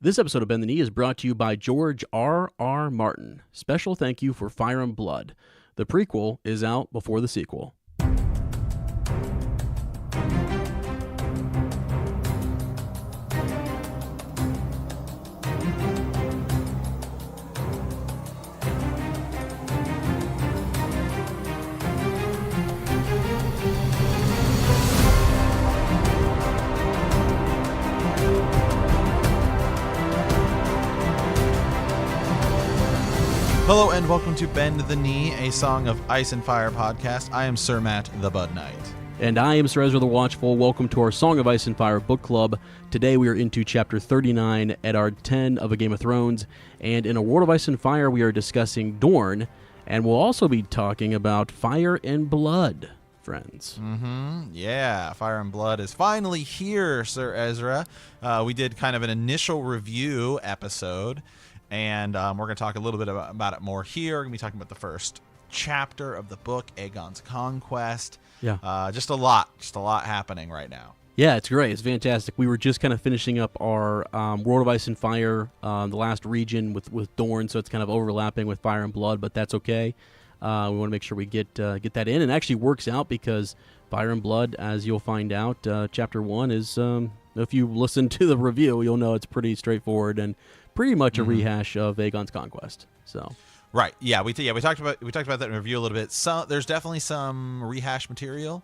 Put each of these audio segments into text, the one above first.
This episode of Bend the Knee is brought to you by George R. R. Martin. Special thank you for Fire and Blood. The prequel is out before the sequel. Hello and welcome to Bend the Knee, a Song of Ice and Fire podcast. I am Sir Matt, the Bud Knight. And I am Sir Ezra the Watchful. Welcome to our Song of Ice and Fire book club. Today we are into Chapter 39, Eddard 10 of A Game of Thrones. And in A World of Ice and Fire, we are discussing Dorne. And we'll also be talking about Fire and Blood, friends. Yeah, Fire and Blood is finally here, Sir Ezra. We did kind of an initial review episode. And we're going to talk a little bit about it more here. We're going to be talking about the first chapter of the book, Aegon's Conquest. Yeah. Just a lot happening right now. Yeah, it's great. It's fantastic. We were just kind of finishing up our World of Ice and Fire, the last region with Dorne, so it's kind of overlapping with Fire and Blood, but that's okay. We want to make sure we get that in. And it actually works out because Fire and Blood, as you'll find out, Chapter 1 is, if you listen to the review, you'll know it's pretty straightforward and pretty much a rehash of Aegon's Conquest. So, right, yeah, we talked about that in review a little bit. So there's definitely some rehash material,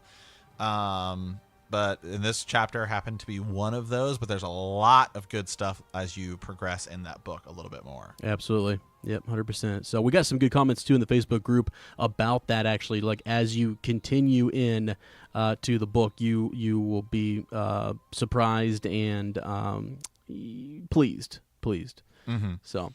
but in this chapter happened to be one of those. But there's a lot of good stuff as you progress in that book a little bit more. Absolutely, yep, 100%. So we got some good comments too in the Facebook group about that. Actually, like as you continue in to the book, you will be surprised and pleased. So,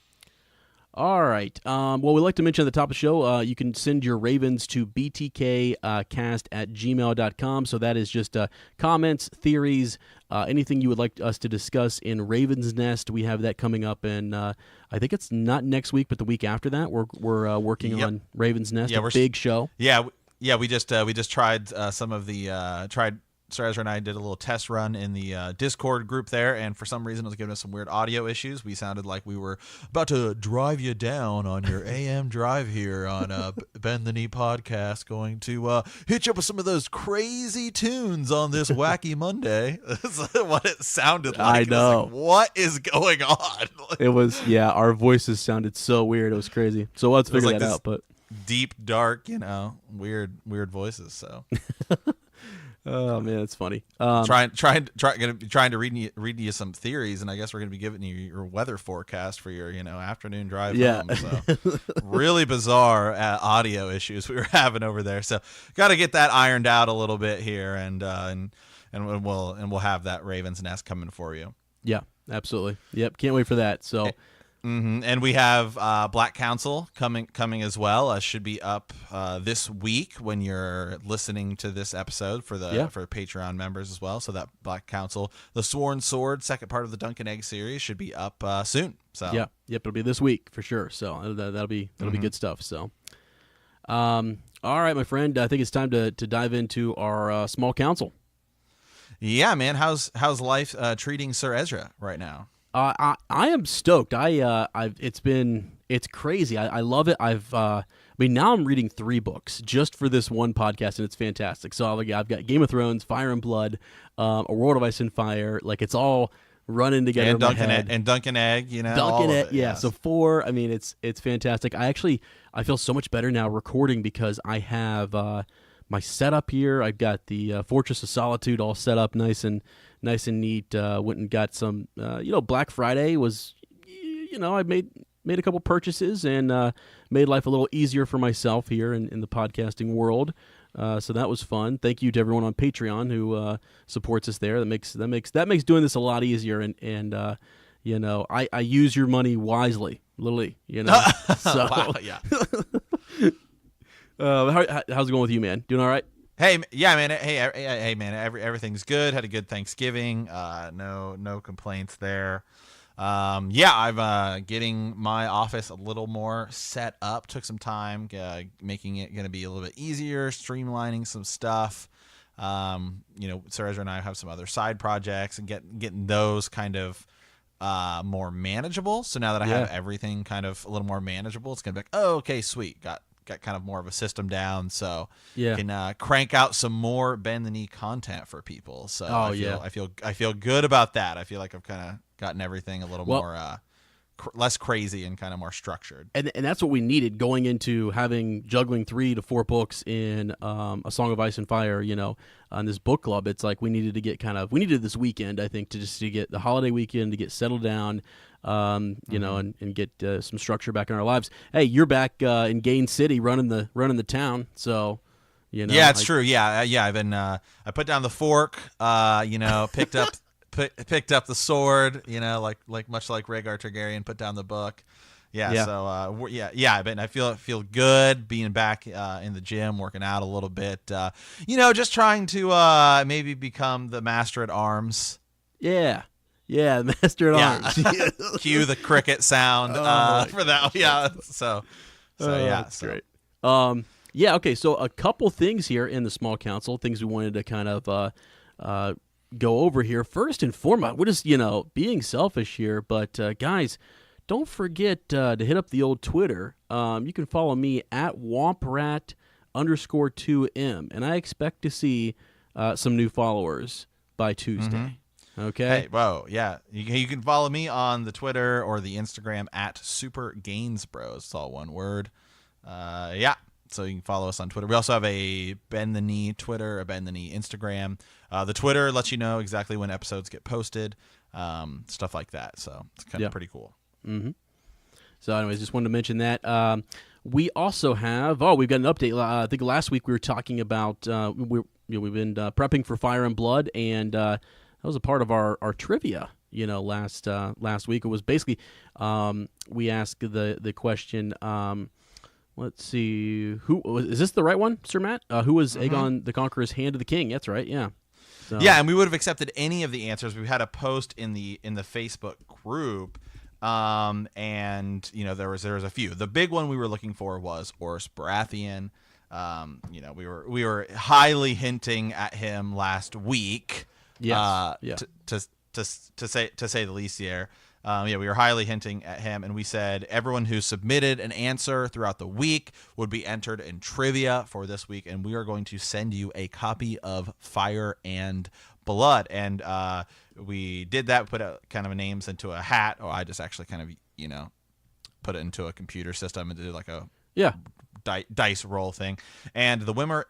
all right. Well, we'd like to mention at the top of the show, you can send your ravens to btkcast@gmail.com. So that is just comments, theories, anything you would like us to discuss in Raven's Nest. We have that coming up in, I think it's not next week, but the week after that. We're working on Raven's Nest, a big show. Yeah, we just tried some of the Sir Ezra and I did a little test run in the Discord group there, and for some reason it was giving us some weird audio issues. We sounded like we were about to drive you down on your AM drive here on Bend the Knee podcast, going to hit you up with some of those crazy tunes on this wacky Monday. That's what it sounded like. I know. Like, what is going on? It was, yeah, our voices sounded so weird. It was crazy. So let's figure that out. But deep, dark, weird voices. So. Oh man, it's funny. Trying to read you some theories, and I guess we're gonna be giving you your weather forecast for your afternoon drive home. So really bizarre audio issues we were having over there. So got to get that ironed out a little bit here, and we'll have that Raven's Nest coming for you. Yeah, absolutely. Yep, can't wait for that. So. And we have Black Council coming as well. Should be up this week when you're listening to this episode for Patreon members as well. So that Black Council, the Sworn Sword, second part of the Dunk and Egg series, should be up soon. So yep, it'll be this week for sure. So that'll be good stuff. So, all right, my friend, I think it's time to dive into our small council. Yeah, man, how's life treating Sir Ezra right now? I am stoked. It's crazy. I love it. Now I'm reading 3 books just for this one podcast, and it's fantastic. So I've got Game of Thrones, Fire and Blood, A World of Ice and Fire. Like it's all running together in my head. And Dunk and Egg, Dunk and Egg, yeah. Yes. So 4. I mean, it's fantastic. I feel so much better now recording because I have my setup here. I've got the Fortress of Solitude all set up nice and neat. Went and got some, Black Friday was, I made a couple purchases and made life a little easier for myself here in the podcasting world. So that was fun. Thank you to everyone on Patreon who supports us there. That makes doing this a lot easier. And I use your money wisely, literally. So wow, yeah. How's it going with you, man? Doing all right? Hey, yeah, man. Hey, man. Everything's good. Had a good Thanksgiving. No complaints there. I'm getting my office a little more set up. Took some time, making it going to be a little bit easier, streamlining some stuff. Sir Ezra and I have some other side projects and getting those kind of more manageable. So now that I have everything kind of a little more manageable, it's gonna be like, oh, okay, sweet, got kind of more of a system down, so can crank out some more bend the knee content for people. So I feel good about that. I feel like I've kind of gotten everything a little more less crazy and kind of more structured. And that's what we needed going into juggling 3 to 4 books in A Song of Ice and Fire, on this book club. It's like we needed this weekend, I think, to get the holiday weekend to get settled down, and get some structure back in our lives. Hey, you're back in Gain City running the town, so yeah, it's true. Yeah. I've been I put down the fork, picked up the sword, much like Rhaegar Targaryen put down the book. So I feel good being back in the gym, working out a little bit, just trying to maybe become the master at arms. Master at arms. Cue the cricket sound for that. That's great. Okay, so a couple things here in the small council, things we wanted to kind of go over here. First and foremost, we're just, being selfish here, but guys, don't forget to hit up the old Twitter. You can follow me at WompRat_2M, and I expect to see some new followers by Tuesday. Mm-hmm. Okay. Hey, whoa, yeah. You can follow me on the Twitter or the Instagram at Super Gains Bros. It's all one word. So you can follow us on Twitter. We also have a Bend the Knee Twitter, a Bend the Knee Instagram. The Twitter lets you know exactly when episodes get posted, stuff like that. So it's kind of pretty cool. Mm-hmm. So anyways, just wanted to mention that. We also have, we've got an update. I think last week we were talking about, we've been prepping for Fire and Blood, and that was a part of our trivia, last week. It was basically, we asked the question, let's see, is this the right one, Sir Matt? Who was Aegon the Conqueror's hand of the king? That's right, yeah. So. Yeah, and we would have accepted any of the answers. We had a post in the Facebook group, and there was a few. The big one we were looking for was Orys Baratheon. We were highly hinting at him last week. Yes. To say the least here. We were highly hinting at him, and we said everyone who submitted an answer throughout the week would be entered in trivia for this week, and we are going to send you a copy of Fire and Blood. And we did that, put kind of names into a hat, or I just actually kind of, put it into a computer system and did like a dice roll thing. And the winner,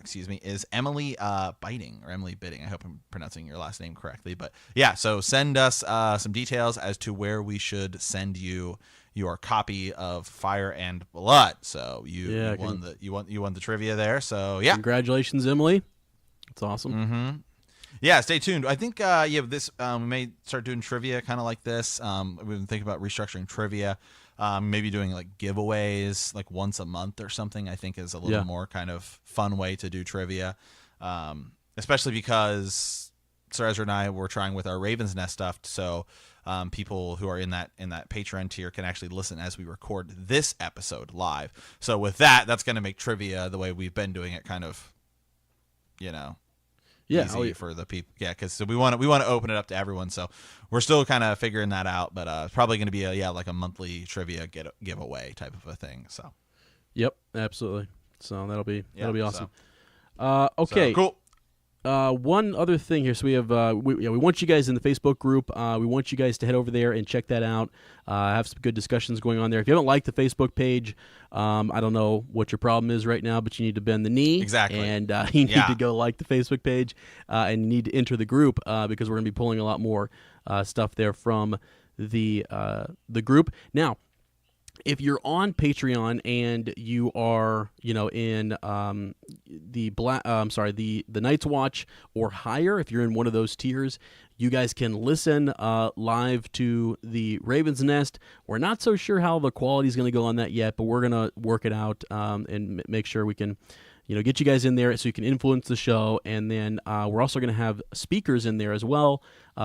is Emily Biting, or Emily Bidding. I hope I'm pronouncing your last name correctly. But yeah, so send us some details as to where we should send you your copy of Fire and Blood. So you won the trivia there. So yeah, congratulations, Emily. That's awesome. Mm-hmm. Yeah, stay tuned. I think this we may start doing trivia kind of like this. We've been thinking about restructuring trivia. Maybe doing like giveaways like once a month or something, I think is a little more kind of fun way to do trivia. Especially because Sir Ezra and I were trying with our Raven's Nest stuff. So people who are in that Patreon tier can actually listen as we record this episode live. So with that's going to make trivia the way we've been doing it kind of, easy for the people. Yeah, because we want to open it up to everyone. So we're still kind of figuring that out, but it's probably going to be like a monthly trivia giveaway type of a thing. So. Yep, absolutely. So that'll be awesome. Okay. So, cool. One other thing here. So we have we want you guys in the Facebook group. We want you guys to head over there and check that out. Have some good discussions going on there. If you haven't liked the Facebook page, I don't know what your problem is right now, but you need to bend the knee. Exactly. And you need to go like the Facebook page, and you need to enter the group because we're going to be pulling a lot more stuff there from the group. Now, if you're on Patreon and you are, in the Night's Watch or higher, if you're in one of those tiers, you guys can listen live to the Raven's Nest. We're not so sure how the quality is going to go on that yet, but we're going to work it out and make sure we can, get you guys in there so you can influence the show. And then we're also going to have speakers in there as well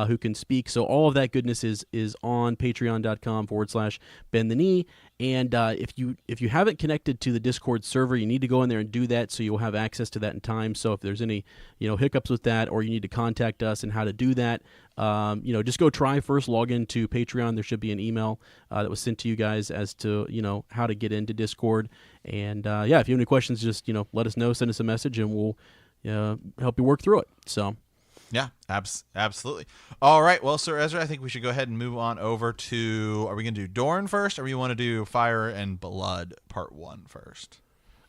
who can speak. So all of that goodness is on patreon.com/bend the knee. And if you haven't connected to the Discord server, you need to go in there and do that, so you'll have access to that in time. So if there's any hiccups with that, or you need to contact us and how to do that, just go try first. Log into Patreon. There should be an email that was sent to you guys as to how to get into Discord. And if you have any questions, just let us know. Send us a message, and we'll help you work through it. So. Yeah, absolutely. All right. Well, Sir Ezra, I think we should go ahead and move on over to, are we going to do Dorne first, or we want to do Fire and Blood Part 1 first?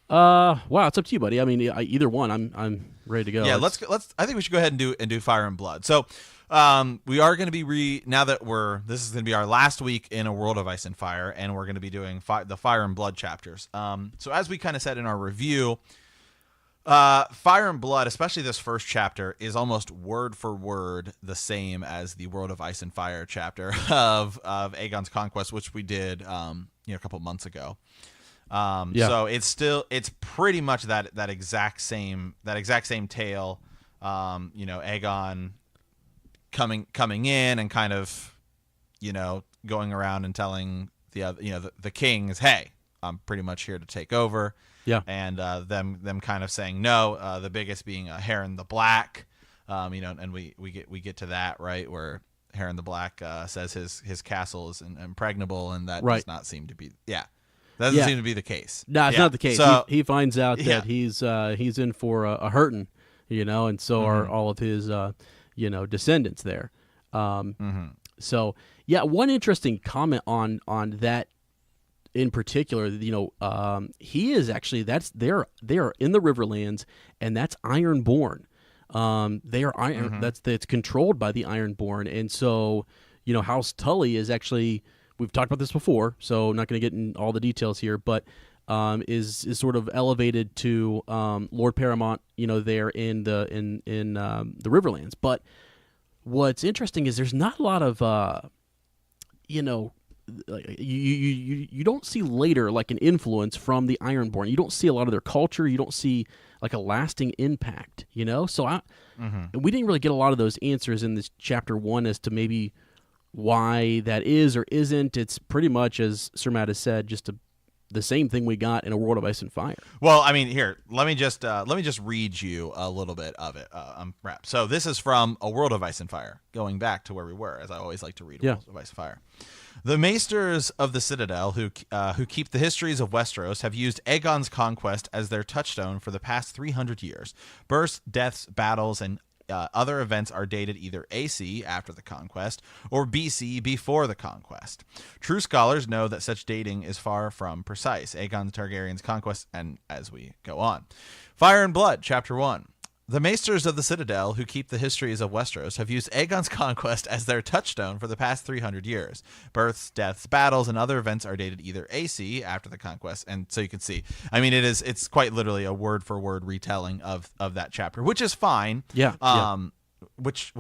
Wow, it's up to you, buddy. I mean, either one. I'm ready to go. Yeah, let's. I think we should go ahead and do Fire and Blood. So, we are going to be now that this is going to be our last week in A World of Ice and Fire, and we're going to be doing the Fire and Blood chapters. So as we kind of said in our review, Fire and Blood, especially this first chapter, is almost word for word the same as the World of Ice and Fire chapter of Aegon's Conquest, which we did a couple months ago. So it's pretty much that exact same tale. Aegon coming in and kind of going around and telling the kings, hey, I'm pretty much here to take over. Yeah, and them kind of saying no. The biggest being Heron the Black, and we get to that, right, where Heron the Black says his castle is impregnable, and that does not seem to be seem to be the case. No, it's not the case. So, he finds out that he's in for a hurting, and so are all of his descendants there. So one interesting comment on that. In particular, he is actually they're in the Riverlands, and that's Ironborn. They are iron. That's controlled by the Ironborn, and so House Tully is actually, we've talked about this before, so I'm not going to get in all the details here, but is sort of elevated to Lord Paramount, there in the Riverlands. But what's interesting is there's not a lot of you don't see later like an influence from the Ironborn. You don't see a lot of their culture. You don't see like a lasting impact, So we didn't really get a lot of those answers in this chapter 1 as to maybe why that is or isn't. It's pretty much, as Sir Matt has said, just the same thing we got in A World of Ice and Fire. Well, I mean, here, let me just read you a little bit of it. Rap. So this is from A World of Ice and Fire, going back to where we were, as I always like to read A World of Ice and Fire. The maesters of the Citadel, who keep the histories of Westeros, have used Aegon's conquest as their touchstone for the past 300 years. Births, deaths, battles, and other events are dated either AC, after the conquest, or BC, before the conquest. True scholars know that such dating is far from precise. Aegon Targaryen's conquest, and as we go on. Fire and Blood, Chapter 1. The maesters of the Citadel, who keep the histories of Westeros, have used Aegon's conquest as their touchstone for the past 300 years. Births, deaths, battles, and other events are dated either AC, after the conquest, and so you can see. I mean, it's quite literally a word-for-word retelling of that chapter, which is fine. Which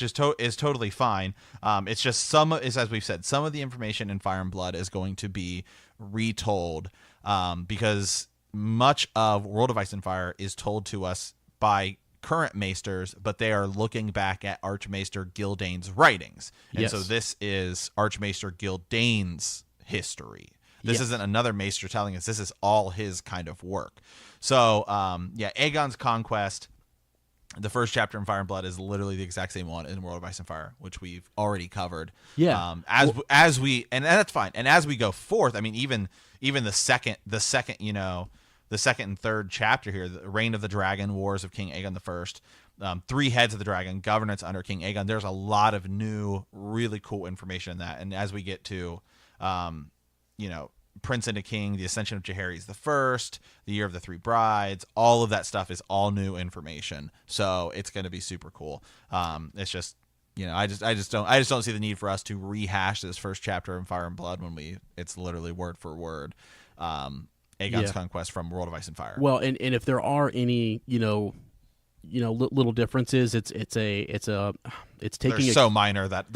is totally fine. It's just as we've said, some of the information in Fire and Blood is going to be retold, because much of World of Ice and Fire is told to us by current maesters, but they are looking back at Archmaester Gildane's writings. And so this is Archmaester Gildane's history. This isn't another maester telling us. This is all his kind of work. So, Aegon's conquest, the first chapter in Fire and Blood, is literally the exact same one in World of Ice and Fire, which we've already covered. And that's fine. And as we go forth, I mean, even the second, the second and third chapter here, the Reign of the Dragon, Wars of King Aegon I, Three Heads of the Dragon, Governance under King Aegon. There's a lot of new, really cool information in that. And as we get to, Prince into King, the Ascension of Jaehaerys I, the Year of the Three Brides, all of that stuff is all new information. So it's going to be super cool. It's just, I just don't see the need for us to rehash this first chapter in Fire and Blood when it's literally word for word. Aegon's conquest from World of Ice and Fire. Well, and if there are any, little differences, it's taking. They're so minor that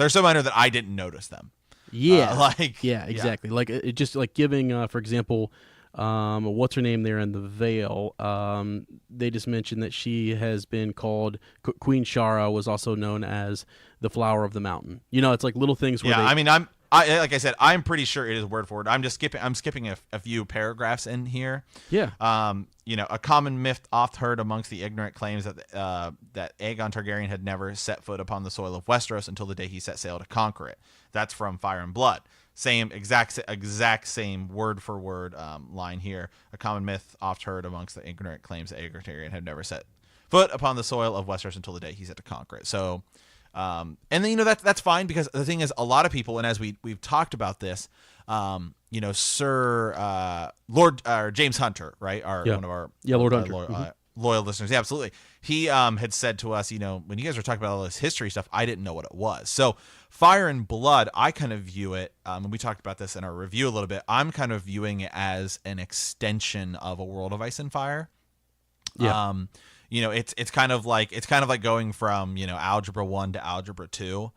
I didn't notice them. Yeah, exactly. Like it just like giving, for example, what's her name there in the Vale. They just mentioned that she has been called Queen Shara, was also known as the Flower of the Mountain. It's like little things where I mean, like I said, I'm pretty sure it is word for word. I'm skipping a few paragraphs in here. Yeah. A common myth oft heard amongst the ignorant claims that Aegon Targaryen had never set foot upon the soil of Westeros until the day he set sail to conquer it. That's from Fire and Blood. Same exact same word for word line here. A common myth oft heard amongst the ignorant claims that Aegon Targaryen had never set foot upon the soil of Westeros until the day he set to conquer it. So. And then that's fine, because the thing is, a lot of people, and as we've talked about this, Sir Lord James Hunter, right, one of our Lord Hunter, loyal listeners, yeah, absolutely. He had said to us, when you guys were talking about all this history stuff, I didn't know what it was. So Fire and Blood, I kind of view it, and we talked about this in our review a little bit. I'm kind of viewing it as an extension of A World of Ice and Fire. Yeah. It's kind of like going from algebra 1 to algebra 2.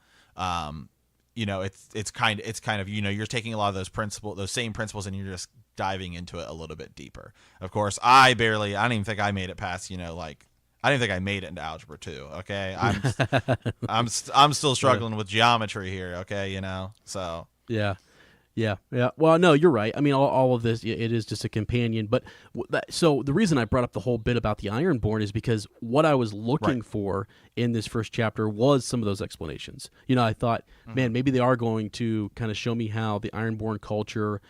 It's kind of you're taking a lot of those same principles, and you're just diving into it a little bit deeper. Of course, I don't even think I made it past I don't even think I made it into algebra 2. Okay, I'm still struggling with geometry here. Okay, so yeah. Yeah. Well, no, you're right. I mean, all of this, it is just a companion. But so the reason I brought up the whole bit about the Ironborn is because what I was looking for in this first chapter was some of those explanations. I thought, man, maybe they are going to kind of show me how the Ironborn culture,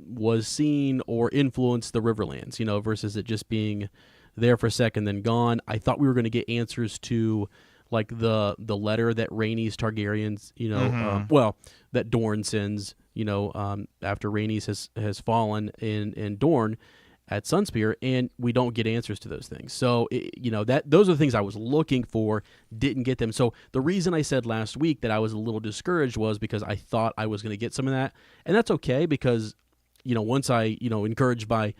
was seen or influenced the Riverlands, versus it just being there for a second, then gone. I thought we were going to get answers to like the letter that Rhaenys Targaryens, that Dorne sends, after Rhaenys has fallen in Dorne at Sunspear, and we don't get answers to those things. So, those are the things I was looking for, didn't get them. So the reason I said last week that I was a little discouraged was because I thought I was going to get some of that, and that's okay, because once I, encouraged by,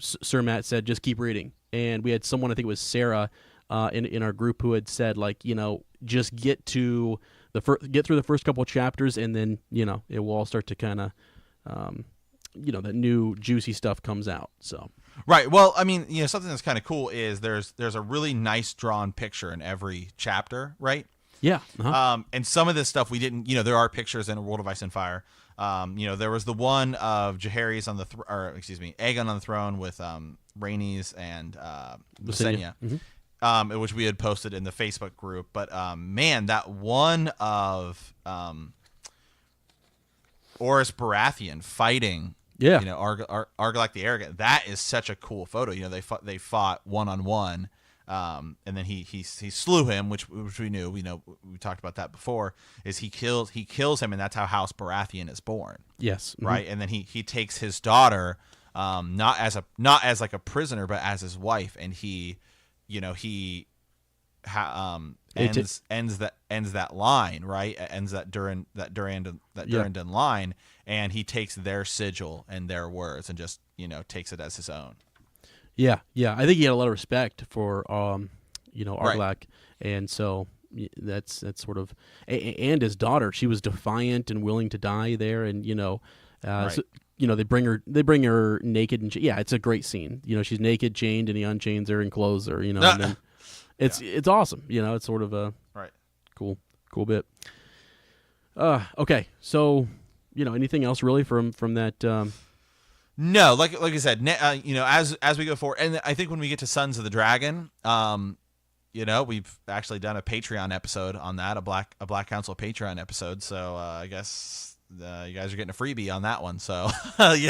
Sir Matt said, just keep reading, and we had someone, I think it was Sarah, in our group, who had said, like, just get through the first couple of chapters, and then it will all start to kind of that new juicy stuff comes out. So right. Well, I mean, something that's kind of cool is there's a really nice drawn picture in every chapter, right? Yeah. Uh-huh. And some of this stuff we didn't. There are pictures in A World of Ice and Fire. There was the one of Jaehaerys Aegon on the throne with Rhaenys and Visenya. Mm-hmm. Which we had posted in the Facebook group, but man, that one of Orys Baratheon fighting, Argilac the Arrogant, that is such a cool photo. They fought one-on-one, and then he slew him, which we knew. We talked about that before. Is he kills him, and that's how House Baratheon is born. Yes, mm-hmm. Right, and then he takes his daughter, not as like a prisoner, but as his wife, and he ends that line, right? Ends that Durrandon line, and he takes their sigil and their words and just takes it as his own. Yeah. I think he had a lot of respect for Argilac, right. And so that's sort of and his daughter. She was defiant and willing to die there, and right. So, they bring her naked, and it's a great scene. She's naked, chained, and he unchains her and clothes her. And then it's awesome. It's sort of a right, cool bit. Okay, so anything else really from that? No, like I said, as we go forward, and I think when we get to Sons of the Dragon, we've actually done a Patreon episode on that, a Black Council Patreon episode. So I guess. You guys are getting a freebie on that one, so and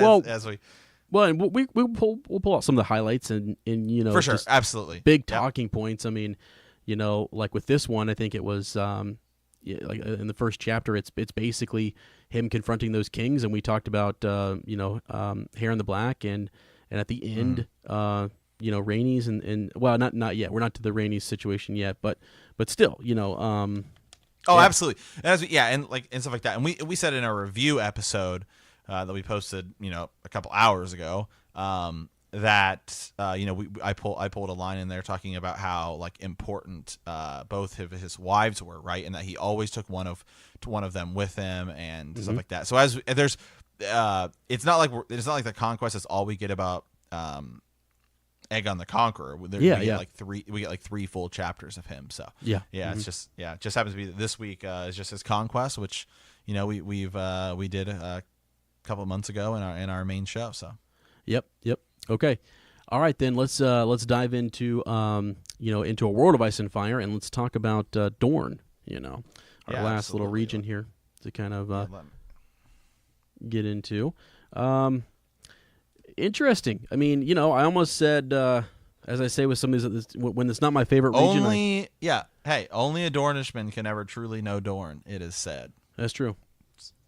we'll pull out some of the highlights and for sure, absolutely big talking points. I mean, like with this one, I think it was like in the first chapter, it's basically him confronting those kings, and we talked about Hair in the Black, and at the end, Rhaenys and well, not yet. We're not to the Rhaenys situation yet, but still, absolutely. And stuff like that. And we said in our review episode that we posted, a couple hours ago, that I pulled a line in there talking about how like important both of his wives were, right, and that he always took one of them with him and stuff like that. So as it's not like the conquest is all we get about Aegon the Conqueror. We get like three full chapters of him. So Mm-hmm. it just happens to be that this week is just his conquest, which we did a couple of months ago in our main show. So Yep. Okay. All right, then let's dive into into a world of ice and fire, and let's talk about Dorne. Our last little region here to kind of get into. Interesting. I mean, I almost said, as I say with some of these, when it's not my favorite region. Only a Dornishman can ever truly know Dorne, it is said. That's true.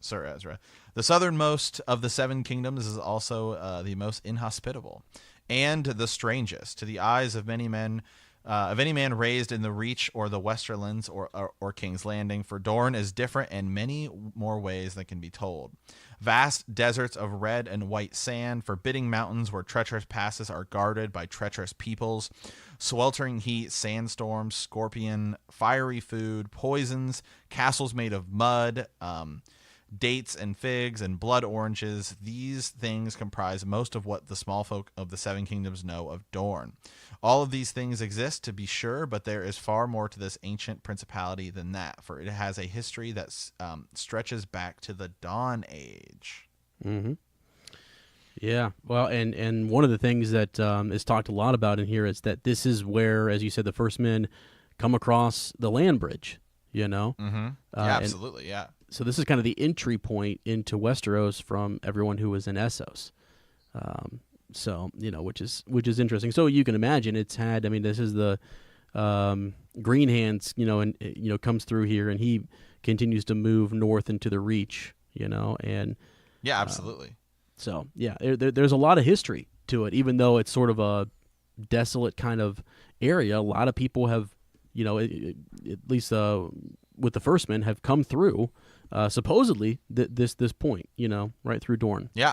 Sir Ezra. The southernmost of the seven kingdoms is also the most inhospitable and the strangest to the eyes of many men, of any man raised in the Reach or the Westerlands or King's Landing, for Dorne is different in many more ways than can be told. Vast deserts of red and white sand, forbidding mountains where treacherous passes are guarded by treacherous peoples, sweltering heat, sandstorms, scorpion, fiery food, poisons, castles made of mud, dates and figs and blood oranges. These things comprise most of what the small folk of the Seven Kingdoms know of Dorne. All of these things exist, to be sure, but there is far more to this ancient principality than that, for it has a history that stretches back to the Dawn Age. Mm-hmm. Yeah, well, and one of the things that is talked a lot about in here is that this is where, as you said, the first men come across the land bridge, Mm-hmm. Yeah, absolutely, yeah. So this is kind of the entry point into Westeros from everyone who was in Essos. Which is interesting. So you can imagine it's had. I mean, this is the Green Hands, comes through here, and he continues to move north into the Reach, and yeah, absolutely. There's a lot of history to it, even though it's sort of a desolate kind of area. A lot of people have, at least with the First Men, have come through. Supposedly this point, right through Dorne. Yeah.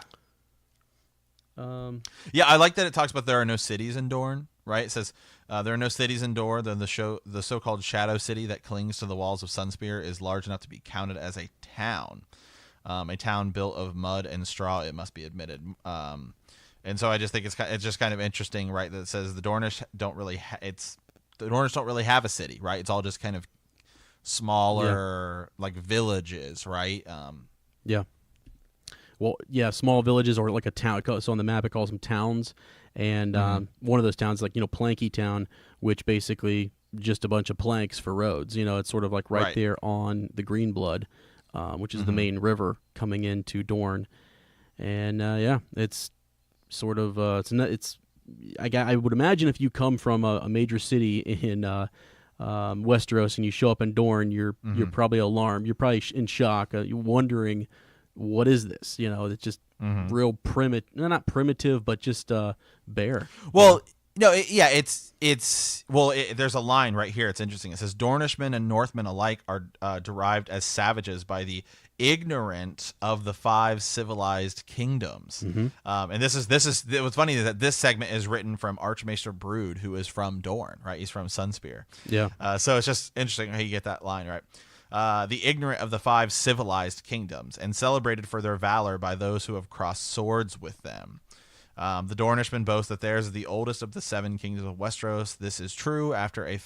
I like that it talks about there are no cities in Dorne, right? It says there are no cities in Dorne. Then the so-called Shadow City that clings to the walls of Sunspear is large enough to be counted as a town built of mud and straw, it must be admitted. And so I just think it's just kind of interesting, right? That it says the Dornish don't really have a city, right? It's all just kind of smaller like villages, right? Small villages or like a town. So on the map it calls them towns, and one of those towns, like Planky Town, which basically just a bunch of planks for roads. It's sort of like right there on the Greenblood, which is the main river coming into Dorne, and it's sort of I would imagine if you come from a major city in Westeros and you show up in Dorne, you're probably alarmed. You're probably in shock. You're wondering, what is this? It's just real primitive. Not primitive, but just bare. Well, there's a line right here. It's interesting. It says Dornishmen and Northmen alike are derived as savages by the ignorant of the five civilized kingdoms. And this is what's funny is that this segment is written from Archmaester Brood, who is from Dorne, right? He's from Sunspear. So it's just interesting how you get that line, right? The ignorant of the five civilized kingdoms, and celebrated for their valor by those who have crossed swords with them. The Dornishmen boast that theirs is the oldest of the seven kingdoms of Westeros. This is true after a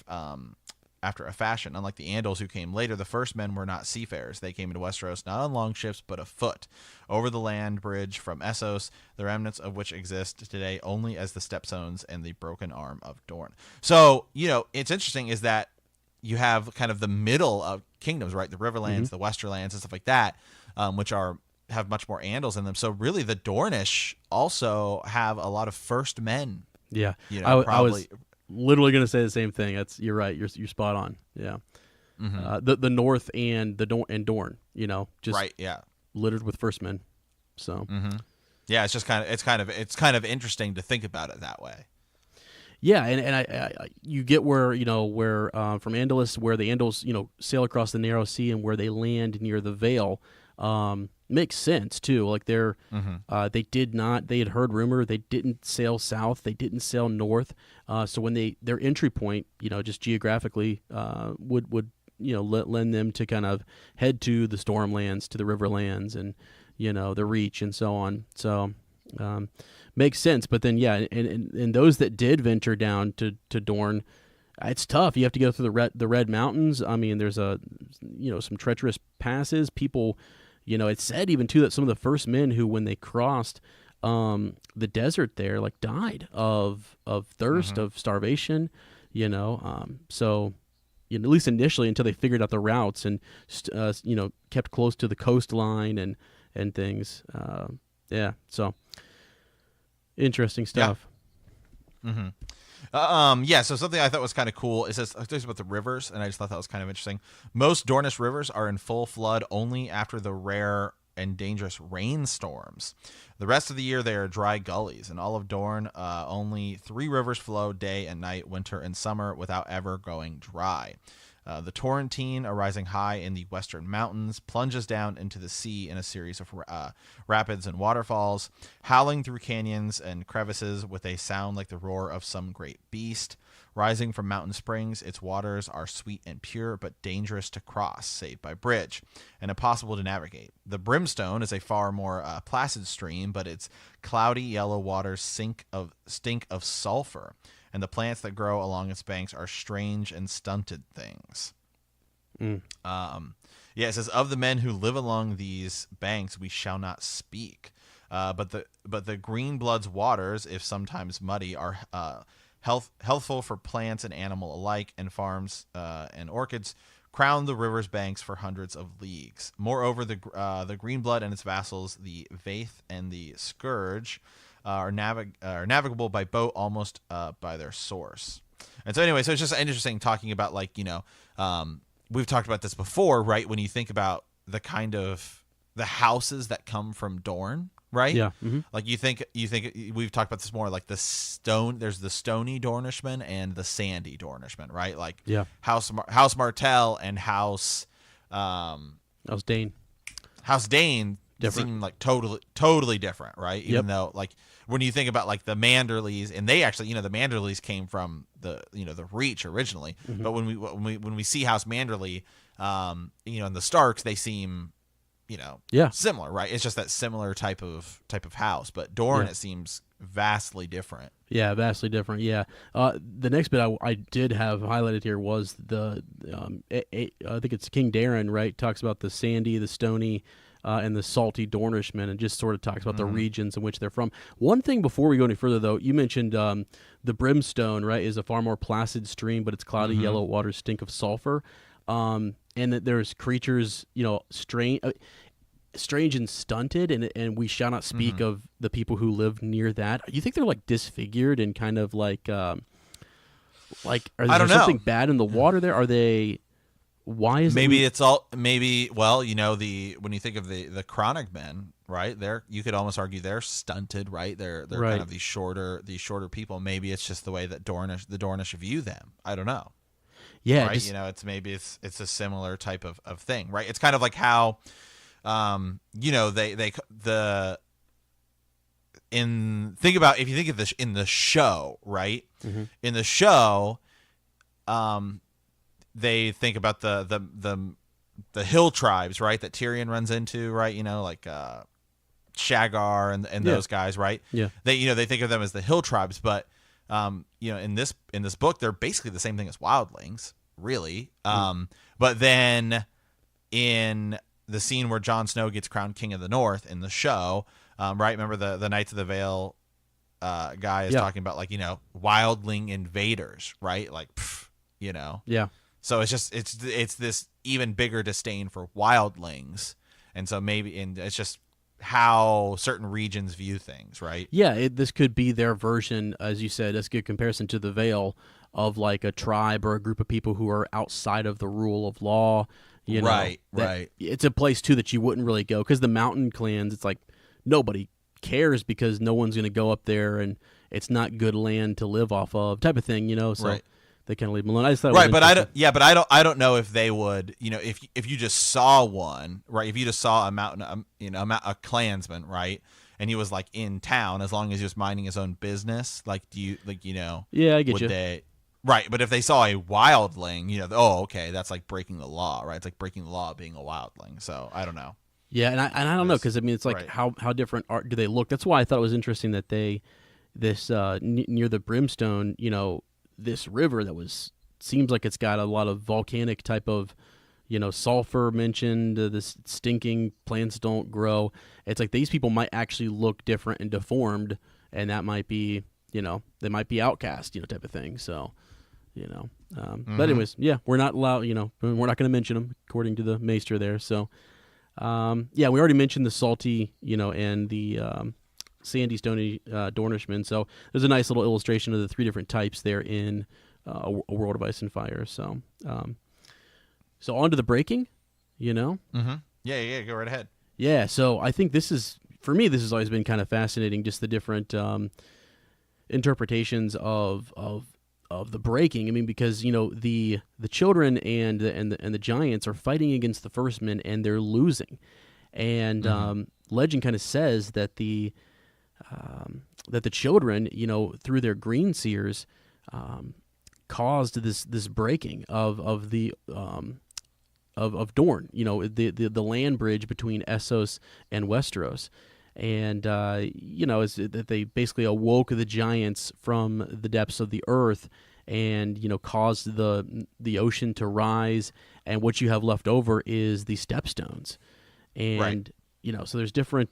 fashion. Unlike the Andals who came later, the first men were not seafarers. They came into Westeros not on long ships, but afoot, over the land bridge from Essos, the remnants of which exist today only as the stepstones and the broken arm of Dorne. So, it's interesting is that you have kind of the middle of kingdoms, right? The Riverlands, the Westerlands, and stuff like that, which have much more Andals in them. So really the Dornish also have a lot of first men. Yeah. I was literally going to say the same thing. You're right. You're spot on. Yeah. The North and Dorne, just right. Yeah. littered with first men. So yeah, it's kind of interesting to think about it that way. Yeah, and I you get where from Andalus, where the Andals sail across the narrow sea and where they land near the Vale, makes sense too. Like they had heard rumor, they didn't sail south, they didn't sail north. So when their entry point, just geographically, would lend them to kind of head to the Stormlands, to the Riverlands, and the reach and so on. So makes sense. But then, yeah, and those that did venture down to Dorne, it's tough. You have to go through the Red Mountains. I mean, there's some treacherous passes. People, it's said even too that some of the first men who, when they crossed the desert there, like died of thirst, of starvation. So at least initially, until they figured out the routes and kept close to the coastline and things. So interesting stuff. Yeah. So something I thought was kind of cool is this talks about the rivers, and I just thought that was kind of interesting. Most Dornish rivers are in full flood only after the rare and dangerous rainstorms. The rest of the year they are dry gullies. In all of Dorne, only 3 rivers flow day and night, winter and summer, without ever going dry. The Torrentine, arising high in the western mountains, plunges down into the sea in a series of rapids and waterfalls, howling through canyons and crevices with a sound like the roar of some great beast. Rising from mountain springs, its waters are sweet and pure, but dangerous to cross, save by bridge, and impossible to navigate. The Brimstone is a far more placid stream, but its cloudy yellow waters stink of sulfur, and the plants that grow along its banks are strange and stunted things. It says, of the men who live along these banks we shall not speak, but the green blood's waters, if sometimes muddy, are healthful for plants and animal alike, and farms and orchids crown the river's banks for hundreds of leagues. Moreover, the green blood and its vassals, the Vaith and the Scourge, are navigable by boat almost by their source. And so anyway, so it's just interesting talking about, like, we've talked about this before, right? When you think about the kind of the houses that come from Dorne, right? Yeah. Mm-hmm. Like you think we've talked about this more, like there's the stony Dornishmen and the sandy Dornishmen, right? Like House Martell and House Dane. House Dane seem like totally different, right? Even though, like, when you think about, like, the Manderleys, and they actually, the Manderleys came from the Reach originally, but when we see House Manderley, and the Starks, they seem similar, right? It's just that similar type of house, but Dorne, it seems vastly different. Yeah, vastly different. Yeah. The next bit I did have highlighted here was the I think it's King Darren, right? Talks about the sandy, the stony, and the salty Dornishmen, and just sort of talks about the regions in which they're from. One thing before we go any further, though, you mentioned the Brimstone, right, is a far more placid stream, but its cloudy yellow waters stink of sulfur, and that there's creatures, strange and stunted, and we shall not speak of the people who live near that. You think they're, like, disfigured and kind of like are there something bad in the water there? Are they? Why is when you think of the Chronic men, right? You could almost argue they're stunted, right? They're right. Kind of these shorter people. Maybe it's just the way that the Dornish view them. I don't know. Yeah, right. It's a similar type of thing, right? It's kind of like how, if you think of this in the show, right? In the show, they think about the hill tribes, right? That Tyrion runs into, right? Like Shagar and those guys, right? Yeah. They think of them as the hill tribes, but in this book, they're basically the same thing as wildlings, really. But then in the scene where Jon Snow gets crowned King of the North in the show, right? Remember the Knights of the Vale guy is talking about, like, wildling invaders, right? Like, Yeah. So it's this even bigger disdain for wildlings, and so it's just how certain regions view things, right? Yeah, this could be their version, as you said. That's a good comparison to the Vale, of like a tribe or a group of people who are outside of the rule of law. Right. It's a place too that you wouldn't really go, because the mountain clans, it's like nobody cares because no one's going to go up there, and it's not good land to live off of, type of thing. So. Right. They kind of leave them alone. I just thought, right, but I don't know if they would, if you just saw one, right? If you just saw a mountain, a clansman, right, and he was, like, in town, as long as he was minding his own business, like, Yeah, I get you. Right, but if they saw a wildling, okay, that's like breaking the law, right? It's like breaking the law being a wildling. So I don't know. Yeah, and I don't know, because I mean it's like Right. how different art do they look? That's why I thought it was interesting that this near the brimstone, this river that seems like it's got a lot of volcanic type of sulfur mentioned. This stinking plants don't grow. It's like these people might actually look different and deformed, and that might be they might be outcast type of thing. So. But anyways, yeah, we're not allowed. We're not going to mention them according to the maester there. So. Yeah, we already mentioned the salty, and the sandy, stony Dornishman. So there's a nice little illustration of the 3 different types there in a World of Ice and Fire. So, so on to the breaking, Mm-hmm. Yeah. Go right ahead. Yeah, so I think for me, this has always been kind of fascinating, just the different interpretations of the breaking. I mean, because the children and the giants are fighting against the first men, and they're losing. And legend kind of says that the children, through their green seers, caused this breaking of Dorne. The land bridge between Essos and Westeros. And is that they basically awoke the giants from the depths of the earth, and caused the ocean to rise, and what you have left over is the stepstones. And so there's different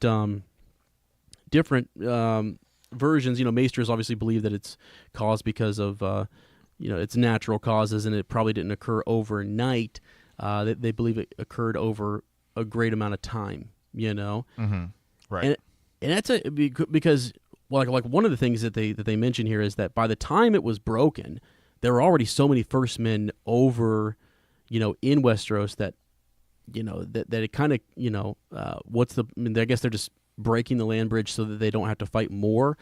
versions. Maesters obviously believe that it's caused because of it's natural causes, and it probably didn't occur overnight. They believe it occurred over a great amount of time. Mm-hmm. Right. And that's because like one of the things that they mention here is that by the time it was broken, there were already so many first men over, in Westeros that, that it kind of, I guess they're just breaking the land bridge so that they don't have to fight more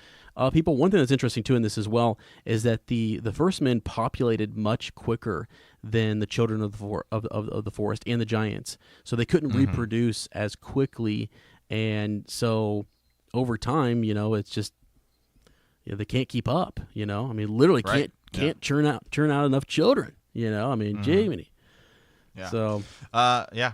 people. One thing that's interesting too in this as well is that the first men populated much quicker than the children of the forest and the giants, so they couldn't reproduce as quickly. And so over time, it's just they can't keep up. I mean, literally can't churn out enough children. I mean, Jiminy. Yeah. So yeah.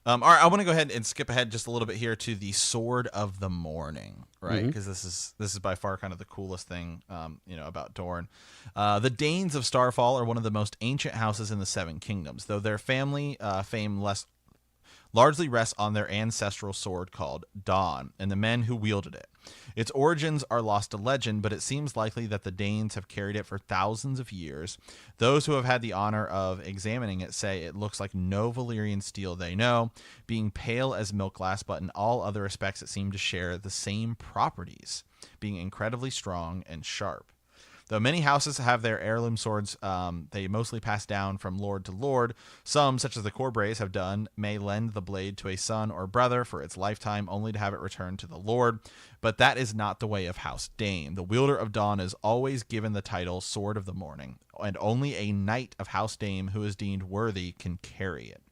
All right, I want to go ahead and skip ahead just a little bit here to the Sword of the Morning, right? Because this is by far kind of the coolest thing, about Dorne. The Danes of Starfall are one of the most ancient houses in the Seven Kingdoms, though their family fame largely rests on their ancestral sword called Dawn and the men who wielded it. Its origins are lost to legend, but it seems likely that the Danes have carried it for thousands of years. Those who have had the honor of examining it say it looks like no Valyrian steel they know, being pale as milk glass, but in all other respects it seemed to share the same properties, being incredibly strong and sharp. Though many houses have their heirloom swords, they mostly pass down from lord to lord. Some, such as the Corbrays have done, may lend the blade to a son or brother for its lifetime, only to have it returned to the lord. But that is not the way of House Dane. The wielder of Dawn is always given the title Sword of the Morning, and only a knight of House Dane who is deemed worthy can carry it.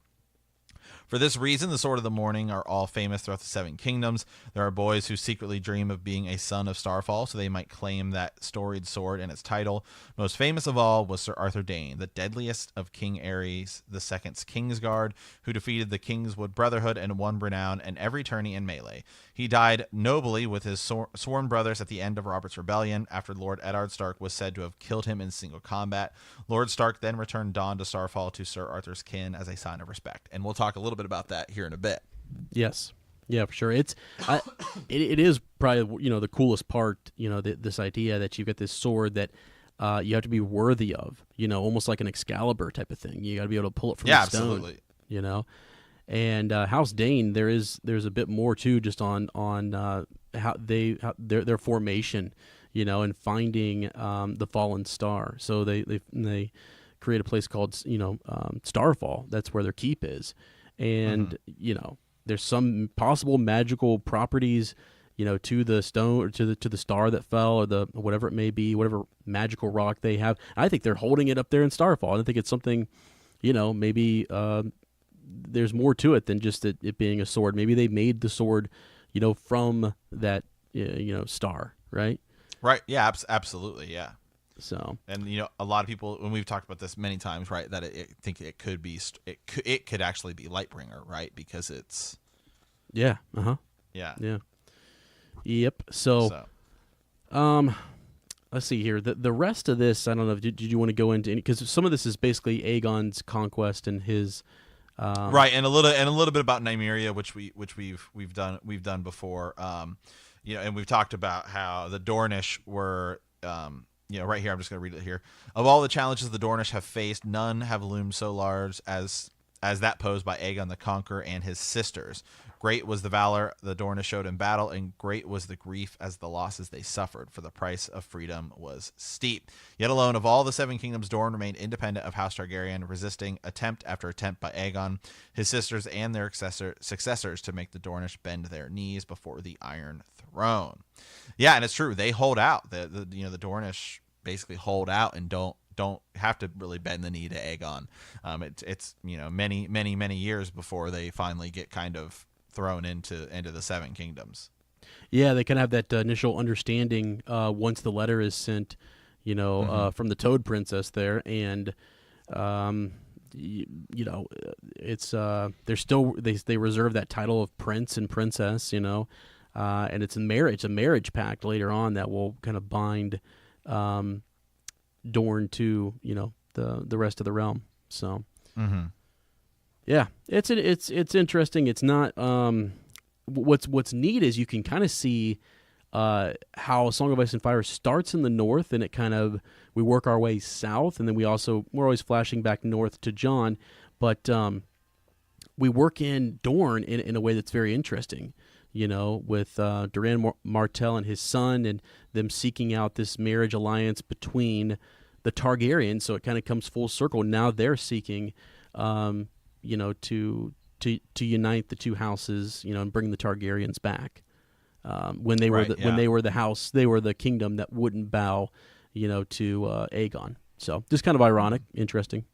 For this reason, the Sword of the Morning are all famous throughout the Seven Kingdoms. There are boys who secretly dream of being a son of Starfall, so they might claim that storied sword and its title. Most famous of all was Sir Arthur Dane, the deadliest of King Aerys II's Kingsguard, who defeated the Kingswood Brotherhood and won renown in every tourney and melee. He died nobly with his sworn brothers at the end of Robert's Rebellion, after Lord Eddard Stark was said to have killed him in single combat. Lord Stark then returned Dawn to Starfall to Sir Arthur's kin as a sign of respect. And we'll talk a little bit about that here in a bit. Yes. Yeah, for sure. It is probably, the coolest part, this idea that you've got this sword that you have to be worthy of, almost like an Excalibur type of thing. You got to be able to pull it from the stone. Absolutely. And House Dane, there's a bit more too, just on how their formation, and finding the fallen star. So they create a place called Starfall. That's where their keep is, and there's some possible magical properties, to the stone or to the star that fell, or the whatever it may be, whatever magical rock they have. I think they're holding it up there in Starfall. I think it's something, maybe. There's more to it than just it being a sword. Maybe they made the sword, from that, star, right? Right. Yeah. Absolutely. Yeah. So, and a lot of people, when we've talked about this many times, right, that it think it could be, it could actually be Lightbringer, right, because it's Yeah. Yeah. Yeah. Yep. So let's see here. The rest of this, I don't know. Did you want to go into any? Because some of this is basically Aegon's conquest and his. Right, and a little bit about Nymeria, which we've done before. And we've talked about how the Dornish were. Right here, I'm just going to read it here. Of all the challenges the Dornish have faced, none have loomed so large as that posed by Aegon the Conqueror and his sisters. Great was the valor the Dornish showed in battle, and great was the grief as the losses they suffered, for the price of freedom was steep. Yet alone, of all the seven kingdoms, Dorne remained independent of House Targaryen, resisting attempt after attempt by Aegon, his sisters, and their successors to make the Dornish bend their knees before the Iron Throne. Yeah, and it's true. They hold out. The Dornish basically hold out and don't have to really bend the knee to Aegon. It's many years before they finally get kind of thrown into the Seven Kingdoms. Yeah, they kind of have that initial understanding once the letter is sent, from the Toad Princess there, and it's they're still they reserve that title of prince and princess, and it's a marriage pact later on that will kind of bind Dorne to the rest of the realm. So yeah, it's interesting. It's not what's neat is you can kind of see how Song of Ice and Fire starts in the north, and we work our way south, and then we're always flashing back north to Jon, but we work in Dorne in a way that's very interesting. With Doran Martell and his son, and them seeking out this marriage alliance between the Targaryens. So it kind of comes full circle. Now they're seeking, to unite the two houses, and bring the Targaryens back. When they were the house, they were the kingdom that wouldn't bow, to Aegon. So just kind of ironic, interesting.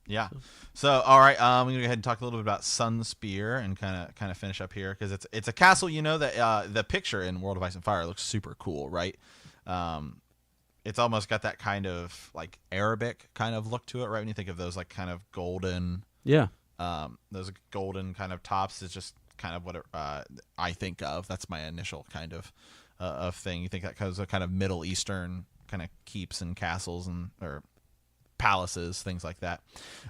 Yeah. So, all right, I'm gonna go ahead and talk a little bit about Sunspear and kind of finish up here, because it's a castle. That the picture in World of Ice and Fire looks super cool, right? It's almost got that kind of like Arabic kind of look to it, right? When you think of those like kind of golden, those golden kind of tops, it's just kind of what I think of. That's my initial kind of thing. You think that because of kind of Middle Eastern kind of keeps and castles or palaces, things like that.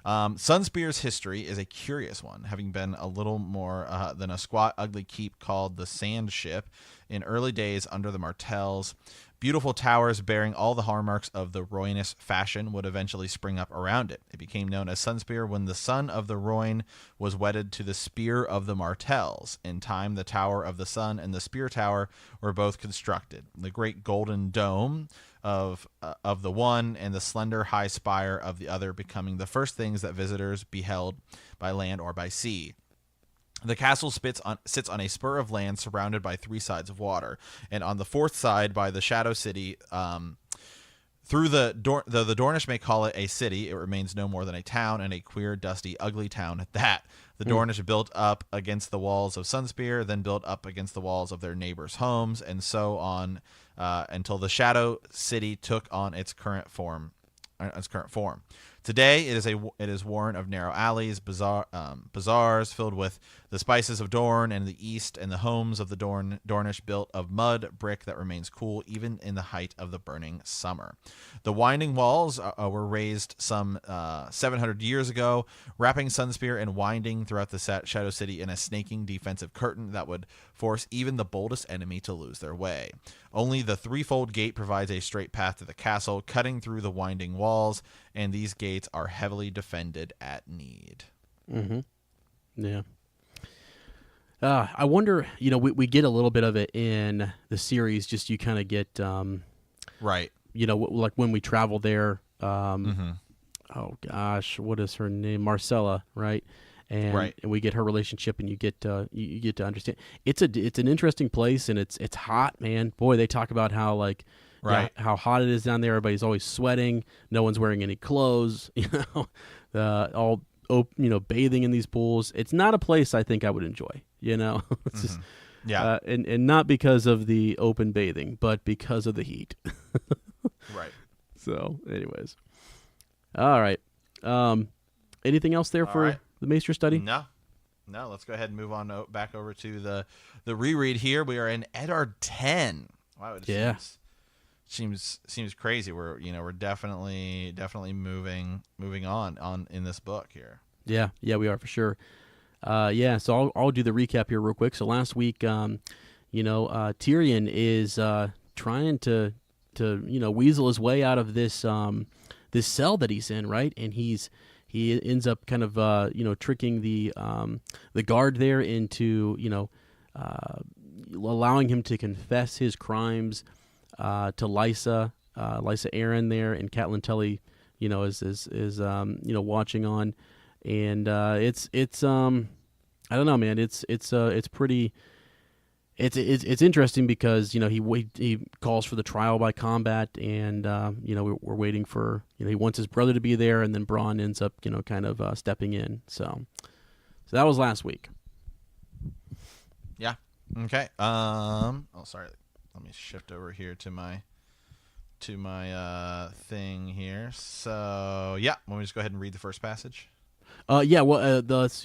Sunspear's history is a curious one, having been a little more than a squat, ugly keep called the Sand Ship in early days under the Martells. Beautiful towers bearing all the hallmarks of the Roynish fashion would eventually spring up around it. It became known as Sunspear when the son of the Royne was wedded to the spear of the Martells. In time, the Tower of the Sun and the Spear Tower were both constructed. The great golden dome of the one and the slender high spire of the other becoming the first things that visitors beheld by land or by sea. The castle sits on a spur of land surrounded by three sides of water, and on the fourth side by the Shadow City. Though the Dornish may call it a city, it remains no more than a town, and a queer, dusty, ugly town at that. The Dornish built up against the walls of Sunspear, then built up against the walls of their neighbors' homes, and so on until the Shadow City took on its current form. Today, it is worn of narrow alleys, bazaars filled with the spices of Dorne and the east, and the homes of the Dornish built of mud brick that remains cool even in the height of the burning summer. The winding walls were raised some 700 years ago, wrapping Sunspear and winding throughout the Shadow City in a snaking defensive curtain that would force even the boldest enemy to lose their way. Only the threefold gate provides a straight path to the castle, cutting through the winding walls, and these gates are heavily defended at need. Mm-hmm. Yeah. I wonder, we get a little bit of it in the series, just you kind of get, right. Like when we travel there, oh gosh, what is her name? Marcella, right? And we get her relationship, and you get to understand. It's an interesting place, and it's hot, man. Boy, they talk about how how hot it is down there. Everybody's always sweating. No one's wearing any clothes. All bathing in these pools. It's not a place I think I would enjoy. It's just, and not because of the open bathing, but because of the heat. Right. So, anyways, all right. Anything else there for the Maester study? No, No, let's go ahead and move on back over to the reread here. We are in Eddard 10. Wow, it seems crazy. We're definitely moving on in this book here. Yeah, we are for sure. So I'll do the recap here real quick. So last week, Tyrion is trying to weasel his way out of this this cell that he's in, right? And he ends up kind of tricking the guard there into allowing him to confess his crimes to Lysa Arryn there, and Catelyn Tully, is watching on, and it's I don't know, man. It's pretty. It's interesting because he calls for the trial by combat, and we're waiting for he wants his brother to be there, and then Bronn ends up kind of stepping in. So that was last week. Yeah. Okay. Sorry. Let me shift over here to my thing here. So yeah, why don't we just go ahead and read the first passage? So last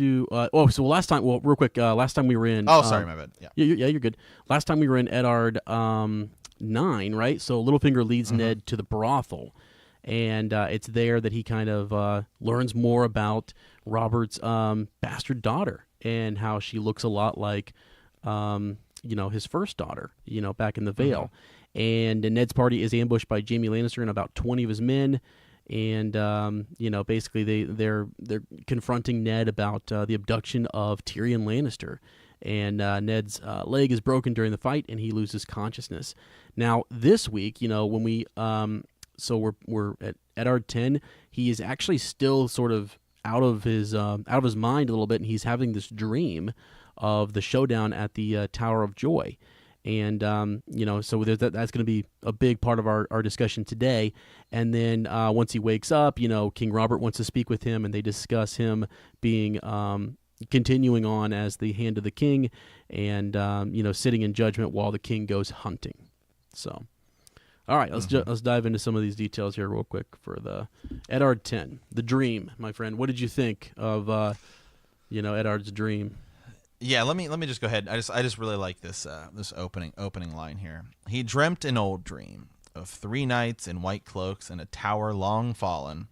time, real quick, last time we were in. Oh, sorry, my bad. Yeah. You're good. Last time we were in Eddard 9, right? So Littlefinger leads Ned to the brothel, and it's there that he kind of learns more about Robert's bastard daughter and how she looks a lot like, his first daughter, back in the Vale. And Ned's party is ambushed by Jaime Lannister and about 20 of his men. And basically they're confronting Ned about the abduction of Tyrion Lannister, and Ned's leg is broken during the fight, and he loses consciousness. Now this week, when we we're at Eddard 10, he is actually still sort of out of his mind a little bit, and he's having this dream of the showdown at the Tower of Joy. And, so that's going to be a big part of our discussion today. And then once he wakes up, King Robert wants to speak with him, and they discuss him being continuing on as the Hand of the King and, sitting in judgment while the king goes hunting. So, all right, let's dive into some of these details here real quick for the Eddard 10, the dream, my friend. What did you think of, Eddard's dream? Yeah, let me just go ahead. I just really like this this opening line here. He dreamt an old dream of 3 knights in white cloaks in a tower long fallen,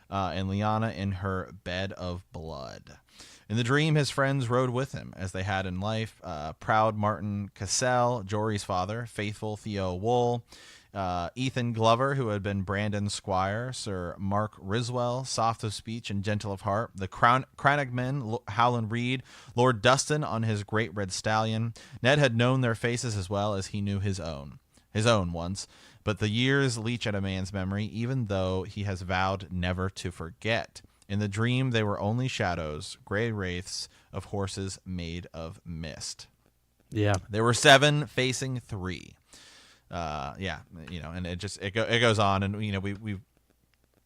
and Lyanna in her bed of blood. In the dream, his friends rode with him as they had in life: proud Martin Cassell, Jory's father; faithful Theo Wool; Ethan Glover, who had been Brandon's squire; Sir Mark Riswell, soft of speech and gentle of heart; the Crannogmen, Howland Reed; Lord Dustin on his great red stallion. Ned had known their faces as well as he knew his own once, but the years leach at a man's memory, even though he has vowed never to forget. In the dream, they were only shadows, gray wraiths of horses made of mist. Yeah. There were 7 facing 3. And it goes on, and we've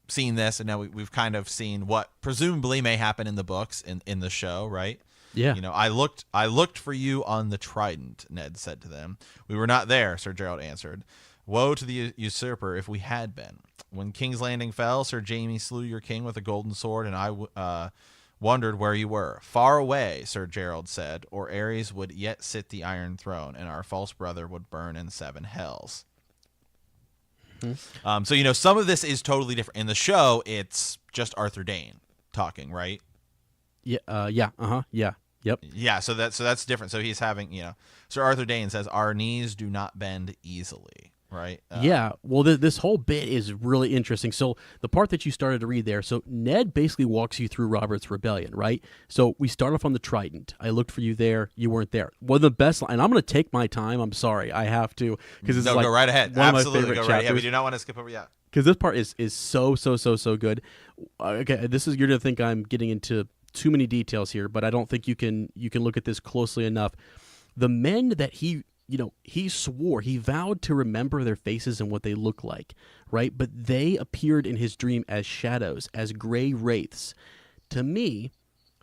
seen this, and now we've kind of seen what presumably may happen in the books in the show, right? Yeah. I looked for you on the Trident, Ned said to them. We were not there, Sir Gerald answered. Woe to the usurper if we had been. When King's Landing fell, Sir Jaime slew your king with a golden sword, and I wondered where you were. Far away, Sir Gerald said, or Ares would yet sit the Iron Throne, and our false brother would burn in 7 hells. So some of this is totally different. In the show, it's just Arthur Dayne talking, right? Yeah. Yeah. Yep. Yeah. So that's different. So he's having, Sir Arthur Dayne says, "Our knees do not bend easily." Right. Yeah. Well, this whole bit is really interesting. So the part that you started to read there, so Ned basically walks you through Robert's rebellion, right? So we start off on the Trident. I looked for you there. You weren't there. One of the best, and I'm going to take my time. I'm sorry. I have to, because it's go right ahead. One Absolutely, of my favorite go chapters. right. Yeah, we do not want to skip over. Yeah. Because this part is so good. Okay, you're going to think I'm getting into too many details here, but I don't think you can look at this closely enough. The men that he swore, he vowed to remember their faces and what they look like, right? But they appeared in his dream as shadows, as gray wraiths. To me,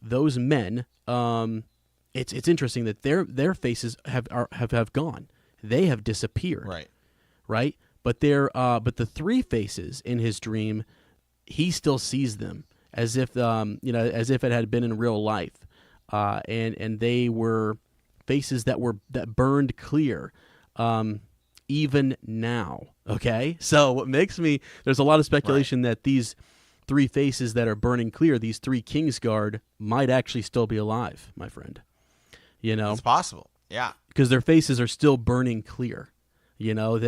those men, it's interesting that their faces have gone. They have disappeared. Right? But the 3 faces in his dream, he still sees them as if it had been in real life. and they were faces that burned clear, even now. Okay, so what makes me there's a lot of speculation that these three faces that are burning clear, these three Kingsguard, might actually still be alive, my friend. You know, It's possible. Yeah. because their faces are still burning clear. You know,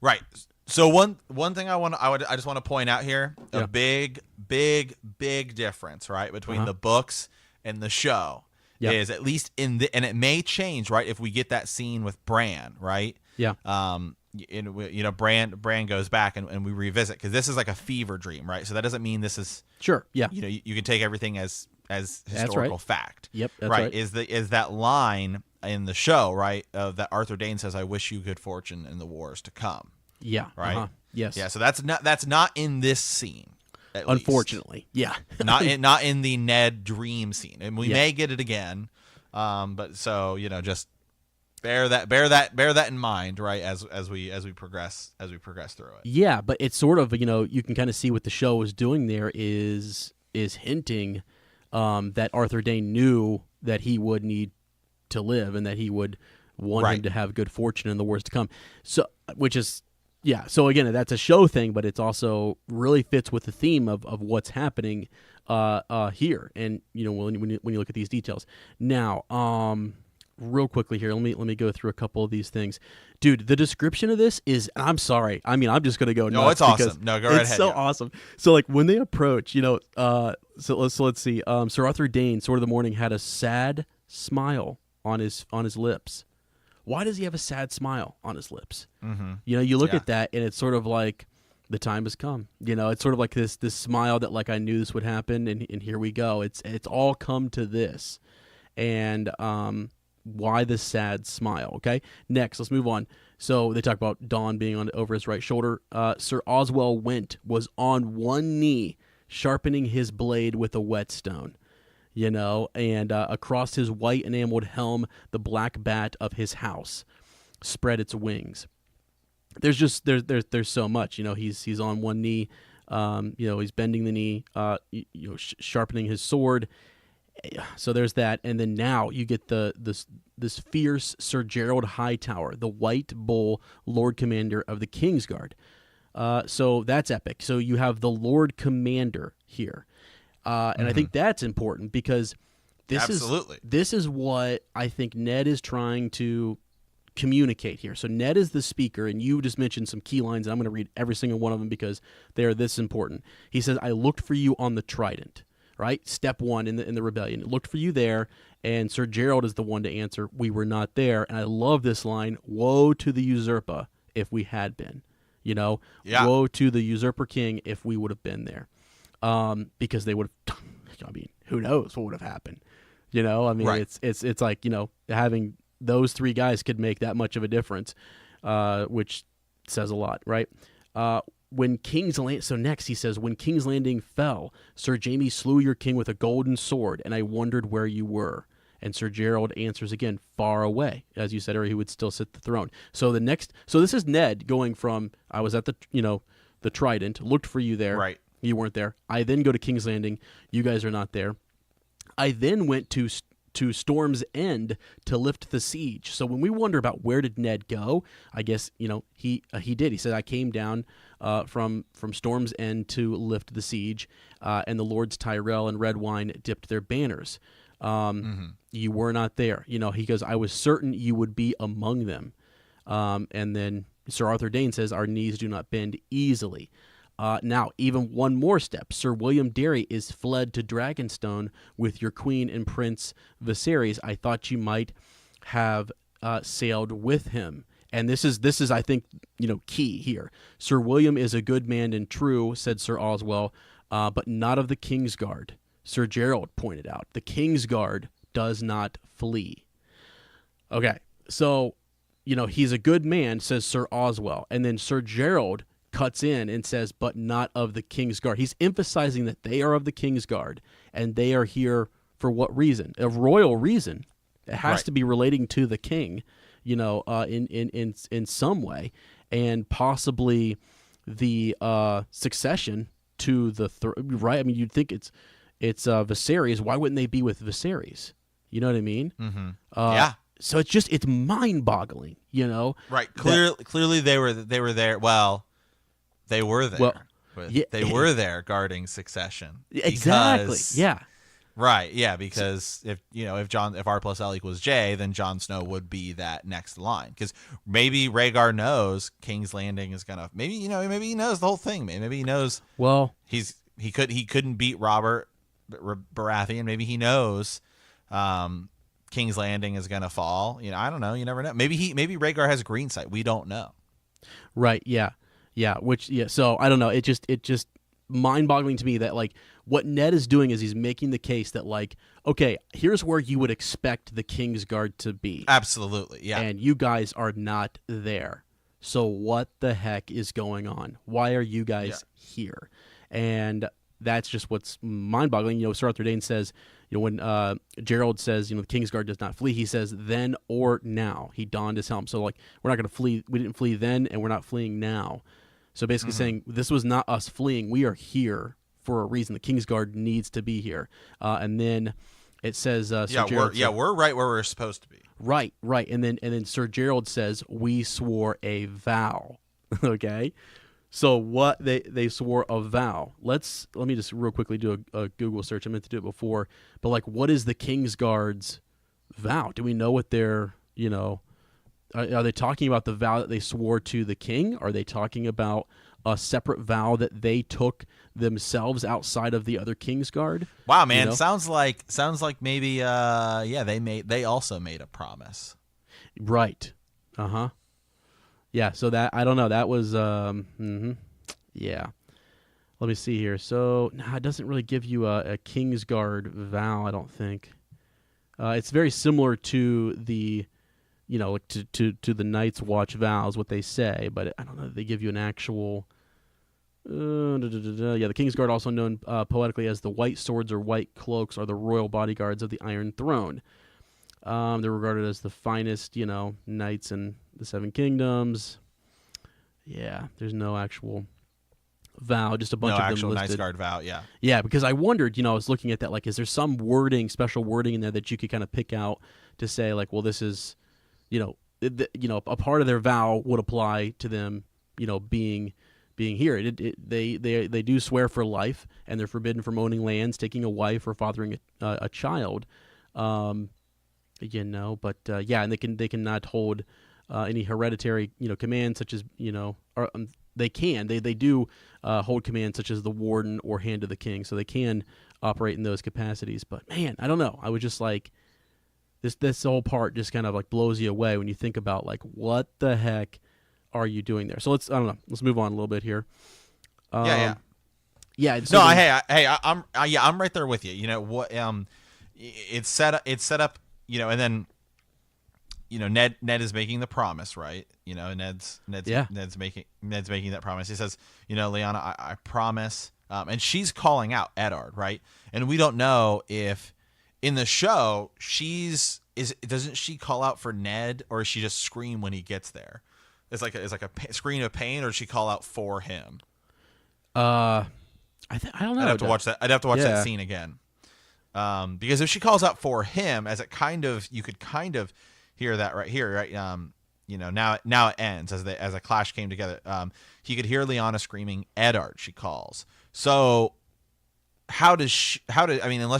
Right. So one thing I just want to point out here, Yeah. a big difference, right, between the books and the show is, at least and it may change, right, if we get that scene with Bran, right? Yeah. Bran goes back and we revisit, because this is like a fever dream, right? So that doesn't mean this is, Sure. Yeah. you can take everything as historical fact. Yep. That's right. right. Is that line in the show, right, that Arthur Dayne says, "I wish you good fortune in the wars to come." Yeah. Right. Yes. Yeah. So that's not in this scene. At least. Unfortunately. Yeah. not in the Ned dream scene, and we may get it again. But so just bear that in mind, right, as we progress through it. Yeah, but it's sort of, you can kind of see what the show is doing there is hinting that Arthur Dayne knew that he would need to live and that he would want him to have good fortune in the wars to come. So, which is, yeah. So again, that's a show thing, but it's also really fits with the theme of what's happening here. And when you look at these details now, real quickly here, let me go through a couple of these things, dude. The description of this is, I'm sorry, I mean, I'm just gonna go nuts. No, it's awesome. No, go right ahead. It's so awesome. So like when they approach, so let's see. Sir Arthur Dayne, Sword of the Morning, had a sad smile on his lips. Why does he have a sad smile on his lips? Mm-hmm. You look at that, and it's sort of like the time has come. It's sort of like this smile that, like, I knew this would happen, and here we go. It's all come to this, and why the sad smile? Okay, next let's move on. So they talk about Dawn being over his right shoulder. Sir Oswell was on one knee, sharpening his blade with a whetstone. And across his white enameled helm, the black bat of his house spread its wings. There's so much. He's on one knee. He's bending the knee. Sharpening his sword. So there's that, and then now you get this fierce Sir Gerald Hightower, the White Bull Lord Commander of the Kingsguard. So that's epic. So you have the Lord Commander here. And I think that's important, because this is what I think Ned is trying to communicate here. So Ned is the speaker, and you just mentioned some key lines, and I'm going to read every single one of them because they're this important. He says, "I looked for you on the Trident," right? Step one in the rebellion. It looked for you there, and Sir Gerald is the one to answer, "We were not there." And I love this line, "Woe to the usurper if we had been." Woe to the usurper king if we would have been there. Because they would have, I mean, who knows what would have happened? Right. It's like, having those three guys could make that much of a difference, which says a lot, right? When King's Landing, so next he says, "When King's Landing fell, Sir Jaime slew your king with a golden sword, and I wondered where you were." And Sir Gerald answers again, "Far away." As you said, or he would still sit the throne. So this is Ned going from, "I was at the Trident, looked for you there." Right. You weren't there. I then go to King's Landing. You guys are not there. I then went to Storm's End to lift the siege. So when we wonder about where did Ned go, I guess he did. He said, "I came down from Storm's End to lift the siege, and the Lords Tyrell and Redwine dipped their banners. You were not there." He goes, "I was certain you would be among them." And then Sir Arthur Dayne says, "Our knees do not bend easily." Now, even one more step. Sir William Derry is fled to Dragonstone with your queen and Prince Viserys. I thought you might have sailed with him. And this is I think, key here. "Sir William is a good man and true," said Sir Oswell, "but not of the Kingsguard." Sir Gerald pointed out, "The Kingsguard does not flee." Okay, so, he's a good man, says Sir Oswell. And then Sir Gerald cuts in and says, "but not of the Kingsguard." He's emphasizing that they are of the Kingsguard, and they are here for what reason? A royal reason. It has to be relating to the king, in some way, and possibly the succession to the right. I mean, you'd think it's Viserys. Why wouldn't they be with Viserys? You know what I mean? Mm-hmm. Yeah. So it's mind-boggling, you know? Right. Clearly they were there. Well, they were there. Well, they were there guarding succession. Exactly. Yeah. Right. Yeah. Because if R plus L equals J, then Jon Snow would be that next line. Because maybe Rhaegar knows King's Landing is gonna. Maybe he knows the whole thing. Maybe he knows. Well, he couldn't beat Robert Baratheon. Maybe he knows. King's Landing is gonna fall. I don't know. You never know. Maybe Rhaegar has green sight. We don't know. Right. Yeah. Yeah. So I don't know. It just mind-boggling to me that like what Ned is doing is he's making the case that like, okay, here's where you would expect the Kingsguard to be. Absolutely. Yeah. And you guys are not there. So what the heck is going on? Why are you guys here? And that's just what's mind-boggling. Sir Arthur Dayne says, when Gerald says, the Kingsguard does not flee, he says, then or now. He donned his helm. So, like, we're not going to flee. We didn't flee then, and we're not fleeing now. So basically saying, this was not us fleeing. We are here for a reason. The Kingsguard needs to be here. And then it says, we're right where we're supposed to be. Right. And then Sir Gerald says, we swore a vow. Okay? So what they swore a vow. Let me just real quickly do a Google search. I meant to do it before, but like, what is the Kingsguard's vow? Do we know what they're are they talking about the vow that they swore to the king? Are they talking about a separate vow that they took themselves outside of the other Kingsguard? Wow, man, sounds like maybe they also made a promise. Right. Uh-huh. Yeah, so that, I don't know, that was, yeah. Let me see here. So, it doesn't really give you a Kingsguard vow, I don't think. It's very similar to the, to the Night's Watch vows, what they say, but I don't know if they give you an actual, yeah, the Kingsguard, also known poetically as the White Swords or White Cloaks, are the royal bodyguards of the Iron Throne. They're regarded as the finest, knights in the Seven Kingdoms. Yeah, there's no actual vow, just a bunch of them listed. No actual Nightguard vow, yeah. Yeah, because I wondered, I was looking at that, like, is there some special wording in there that you could kind of pick out to say, like, well, this is, a part of their vow would apply to them, being here. They do swear for life, and they're forbidden from owning lands, taking a wife, or fathering a child. But and they cannot hold any hereditary commands, such as they do hold commands such as the warden or hand of the king, so they can operate in those capacities. But man, I don't know. I was just like, this whole part just kind of like blows you away when you think about like, what the heck are you doing there? So let's move on a little bit here. Yeah. So I'm right there with you. What it's set up. And then, Ned is making the promise, right? Ned's making that promise. He says, Lyanna, I promise. And she's calling out Eddard, right? And we don't know if in the show doesn't she call out for Ned, or does she just scream when he gets there? It's like a scream of pain, or does she call out for him? I don't know. I'd have to watch that. I'd have to watch that scene again. Because if she calls out for him, you could kind of hear that right here, right? Now it ends as a clash came together. He could hear Lyanna screaming, "Eddard," she calls. So unless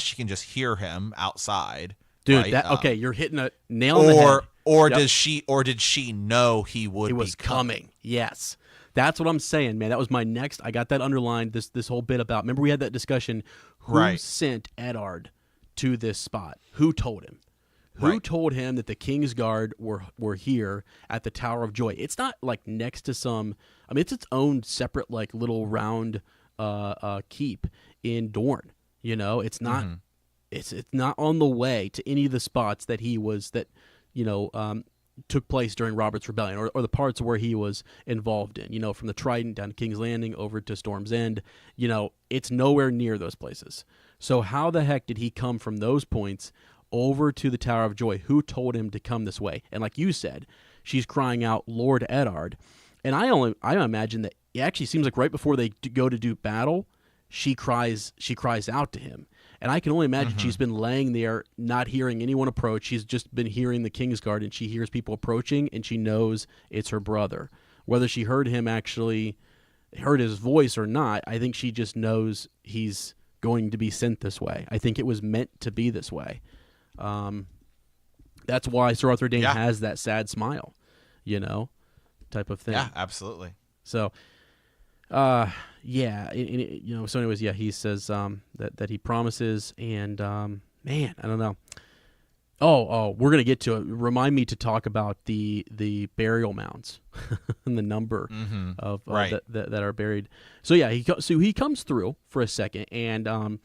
she can just hear him outside, dude. Right? You're hitting a nail on the head. Or did she know he was coming? Yes. That's what I'm saying, man. That was my next. I got that underlined. This whole bit about. Remember, we had that discussion. Who sent Eddard to this spot? Who told him? Who told him that the Kingsguard were here at the Tower of Joy? It's not like next to some. I mean, it's its own separate like little round keep in Dorne. It's not. Mm-hmm. It's not on the way to any of the spots that he was took place during Robert's Rebellion, or the parts where he was involved in, from the Trident down to King's Landing over to Storm's End. It's nowhere near those places. So how the heck did he come from those points over to the Tower of Joy? Who told him to come this way? And like you said, she's crying out, Lord Eddard. And I imagine that it actually seems like right before they go to do battle, she cries out to him. And I can only imagine she's been laying there not hearing anyone approach. She's just been hearing the Kingsguard, and she hears people approaching, and she knows it's her brother. Whether she heard his voice or not, I think she just knows he's going to be sent this way. I think it was meant to be this way. That's why Sir Arthur Dayne has that sad smile, type of thing. Yeah, absolutely. So, so anyways, he says that he promises, and man, I don't know. Oh, we're gonna get to it. Remind me to talk about the burial mounds and the number of that are buried. So yeah, he comes through for a second, and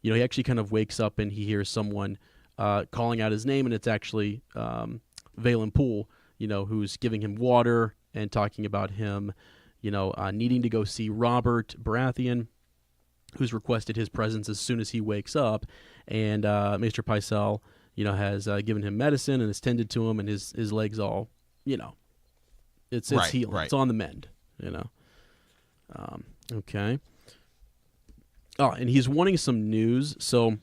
he actually kind of wakes up and he hears someone calling out his name, and it's actually Valen Poole, who's giving him water and talking about him, needing to go see Robert Baratheon, who's requested his presence as soon as he wakes up, and Maester Pycelle, has given him medicine and has tended to him, and his legs all, it's healing. Right. It's on the mend, Okay. Oh, and he's wanting some news, so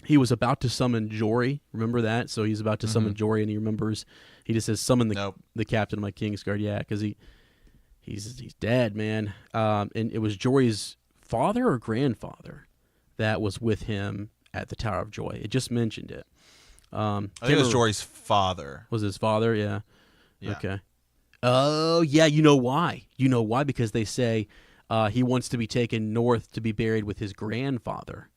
he was about to summon Jory. Remember that? So he's about to summon Jory, and he remembers. He just says, "Summon the captain of my Kingsguard." Yeah, because he's dead, man. And it was Jory's father or grandfather that was with him at the Tower of Joy. It just mentioned it. I think it was Jory's father. Was his father? Yeah. Yeah. Okay. Oh, yeah. You know why? Because they say he wants to be taken north to be buried with his grandfather.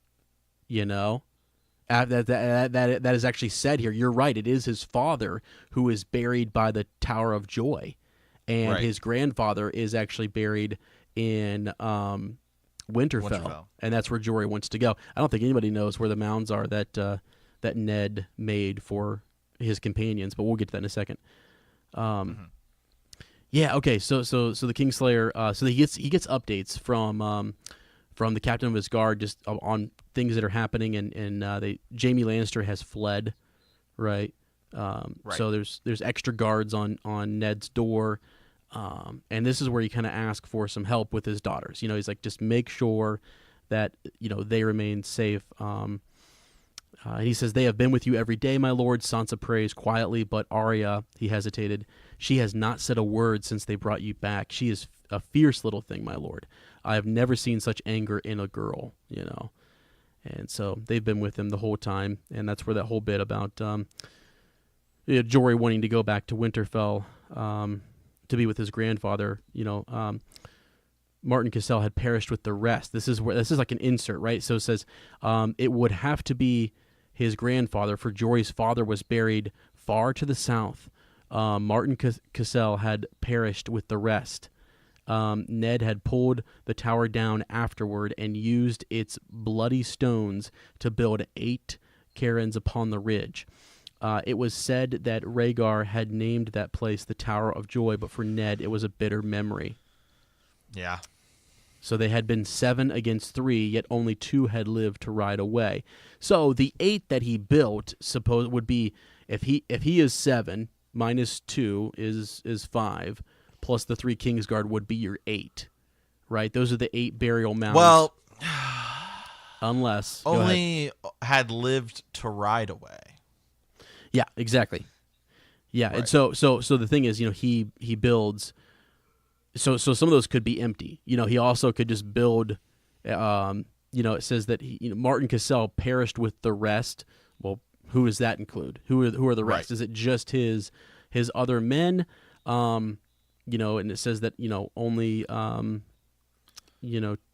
That is actually said here. You're right. It is his father who is buried by the Tower of Joy, and his grandfather is actually buried in Winterfell, and that's where Jory wants to go. I don't think anybody knows where the mounds are that Ned made for his companions, but we'll get to that in a second. Yeah. Okay. So the Kingslayer. So he gets updates from the captain of his guard just on things that are happening, and Jaime Lannister has fled, right? So there's extra guards on Ned's door. And this is where he kind of asks for some help with his daughters. He's like, just make sure that, they remain safe. He says, they have been with you every day, my lord. Sansa prays quietly, but Arya, he hesitated. She has not said a word since they brought you back. She is a fierce little thing, my lord. I have never seen such anger in a girl, And so they've been with him the whole time. And that's where that whole bit about Jory wanting to go back to Winterfell, to be with his grandfather, Martin Cassell had perished with the rest. This is like an insert, right? So it says it would have to be his grandfather, for Jory's father was buried far to the south. Martin Cassell had perished with the rest. Ned had pulled the tower down afterward and used its bloody stones to build 8 cairns upon the ridge. It was said that Rhaegar had named that place the Tower of Joy, but for Ned, it was a bitter memory. Yeah. So they had been 7 against 3, yet only 2 had lived to ride away. So the 8 that he built would be, if he is 7 minus 2 is 5, plus the 3 Kingsguard would be your 8, right? Those are the 8 burial mounds. Well, unless only had lived to ride away. Yeah, exactly. Yeah, right. And so the thing is, he builds. So some of those could be empty. He also could just build. It says that Martin Cassell perished with the rest. Well, who does that include? Who are the rest? Right. Is it just his other men? And it says that only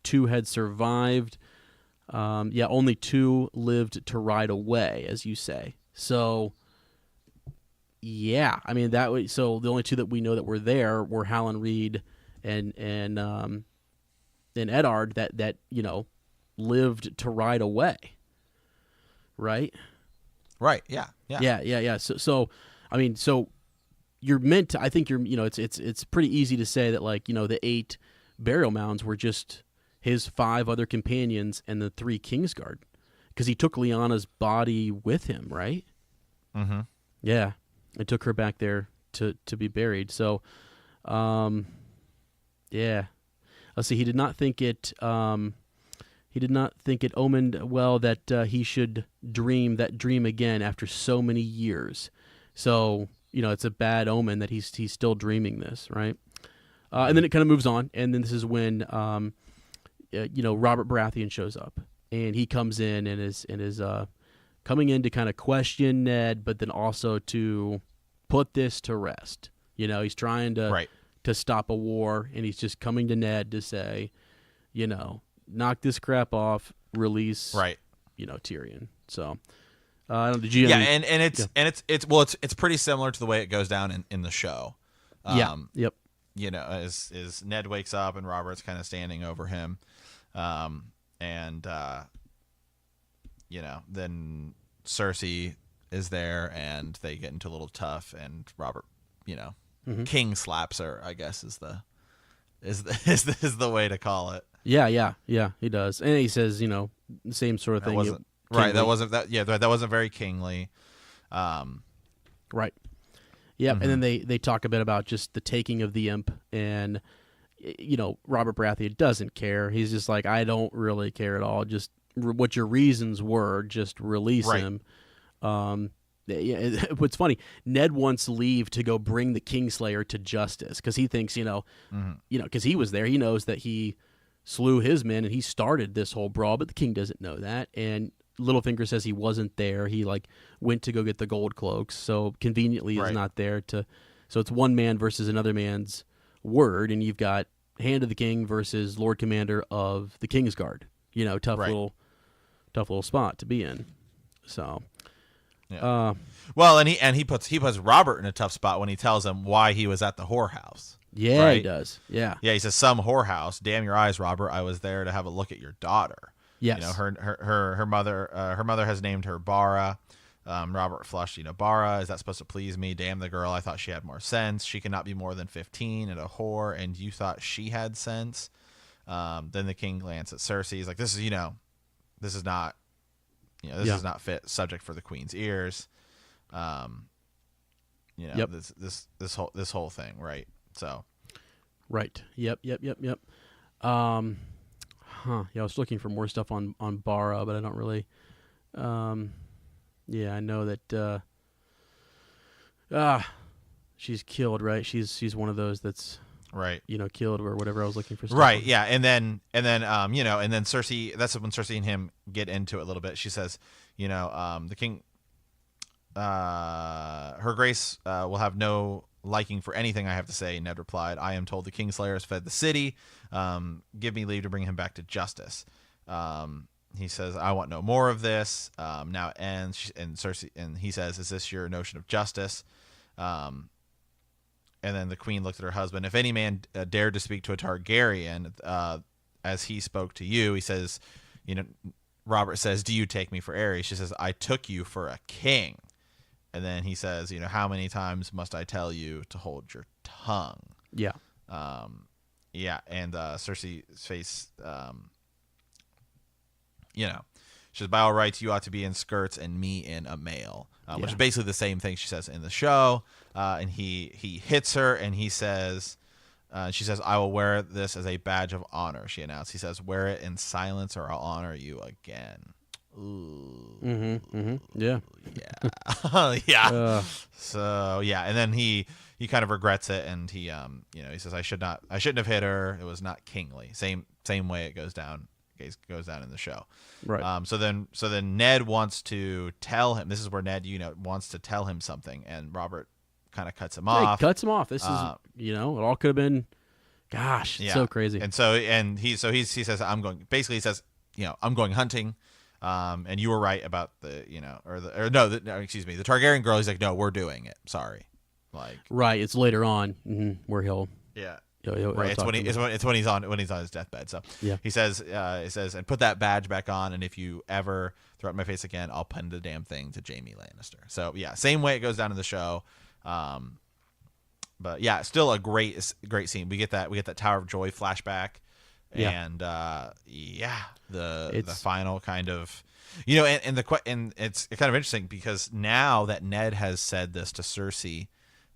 2 had survived. Only 2 lived to ride away, as you say. So. Yeah, I mean that way. So the only 2 that we know that were there were Hallan Reed and Eddard that lived to ride away, right? Right. Yeah. So I mean, so you're meant to. I think you're. It's pretty easy to say that the 8 burial mounds were just his 5 other companions and the 3 Kingsguard, because he took Lyanna's body with him, right? Mm-hmm. Yeah. It took her back there to be buried. So, yeah. Let's see. He did not think it. He did not think it omened well that he should dream that dream again after so many years. So, it's a bad omen that he's still dreaming this, right? And then it kind of moves on, and then this is when Robert Baratheon shows up, and he comes in and is coming in to kind of question Ned, but then also to put this to rest. He's trying to stop a war, and he's just coming to Ned to say, knock this crap off, release, Tyrion. So, I don't. Did you? Yeah, and it's pretty similar to the way it goes down in the show. Yep. As Ned wakes up and Robert's kind of standing over him, then Cersei is there, and they get into a little tough, and Robert, King slaps her, I guess is the way to call it. Yeah, he does, and he says, the same sort of thing. That wasn't very kingly. Right. Yeah, and then they talk a bit about just the taking of the imp, and Robert Baratheon doesn't care. He's just like, I don't really care at all. Just what your reasons were, just release him. What's funny, Ned wants leave to go bring the Kingslayer to justice because he thinks, because he was there, he knows that he slew his men and he started this whole brawl, but the king doesn't know that. And Littlefinger says he wasn't there. He went to go get the gold cloaks, so conveniently is not there to. So it's one man versus another man's word, and you've got Hand of the King versus Lord Commander of the Kingsguard. Tough little spot to be in. So, yeah. And he puts Robert in a tough spot when he tells him why he was at the whorehouse. Yeah, he does. Yeah. Yeah, he says some whorehouse. Damn your eyes, Robert. I was there to have a look at your daughter. Yes. Her mother has named her Bara. Robert flushed, Bara, is that supposed to please me? Damn the girl. I thought she had more sense. She cannot be more than 15 and a whore, and you thought she had sense. Then the king glanced at Cersei. He's like, this is not fit subject for the queen's ears. This whole thing, right? So. Right. Yep. Yeah, I was looking for more stuff on Bara, but I don't really. I know that she's killed, right? She's one of those that's right. Killed or whatever. I was looking for stuff right. on. Yeah, and then Cersei. That's when Cersei and him get into it a little bit. She says, the king, Her Grace will have no liking for anything I have to say. Ned replied, I am told the Kingslayer has fed the city. Give me leave to bring him back to justice. He says, I want no more of this. Now it ends. And Cersei, and he says, is this your notion of justice? And then the queen looked at her husband. If any man dared to speak to a Targaryen as he spoke to you, he says, Robert says, do you take me for Aerys? She says, I took you for a king. And then he says, how many times must I tell you to hold your tongue? Yeah. And Cersei's face, she says, by all rights, you ought to be in skirts and me in a mail, which is basically the same thing she says in the show. And he hits her, and he says, she says, I will wear this as a badge of honor, she announced. He says, wear it in silence or I'll honor you again. Ooh. Yeah. Yeah. So yeah, and then he kind of regrets it, and he he says, I shouldn't have hit her. It was not kingly. Same way it goes down in the show. Right. So then Ned wants to tell him. This is where Ned wants to tell him something, and Robert kind of cuts him off. He cuts him off. This is it all could have been. Gosh, it's so crazy. And he says, I'm going. Basically, he says, I'm going hunting. And you were right about the the Targaryen girl. He's like, no, we're doing it. Sorry. Right. It's later on where he'll. Yeah. He'll right. It's when he's on his deathbed. So yeah. He says, and put that badge back on. And if you ever throw it in my face again, I'll pin the damn thing to Jaime Lannister. So yeah, same way it goes down in the show. But yeah, still a great scene. We get that Tower of Joy flashback. Yeah. And the final kind of, and it's kind of interesting because now that Ned has said this to Cersei,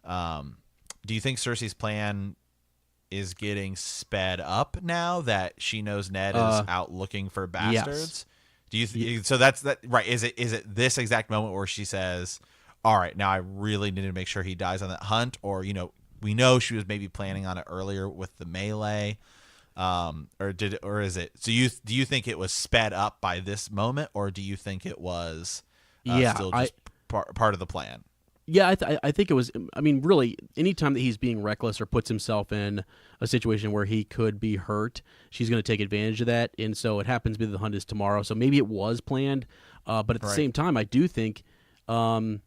do you think Cersei's plan is getting sped up now that she knows Ned is out looking for bastards? Yes. Do you so that's that right? Is it this exact moment where she says, "All right, now I really need to make sure he dies on that hunt," or we know she was maybe planning on it earlier with the melee, or is it? So do you think it was sped up by this moment, or do you think it was still just part of the plan? Yeah, I think it was. I mean, really, anytime that he's being reckless or puts himself in a situation where he could be hurt, she's going to take advantage of that. And so it happens to be the hunt is tomorrow. So maybe it was planned. But at the same time, I do think, maybe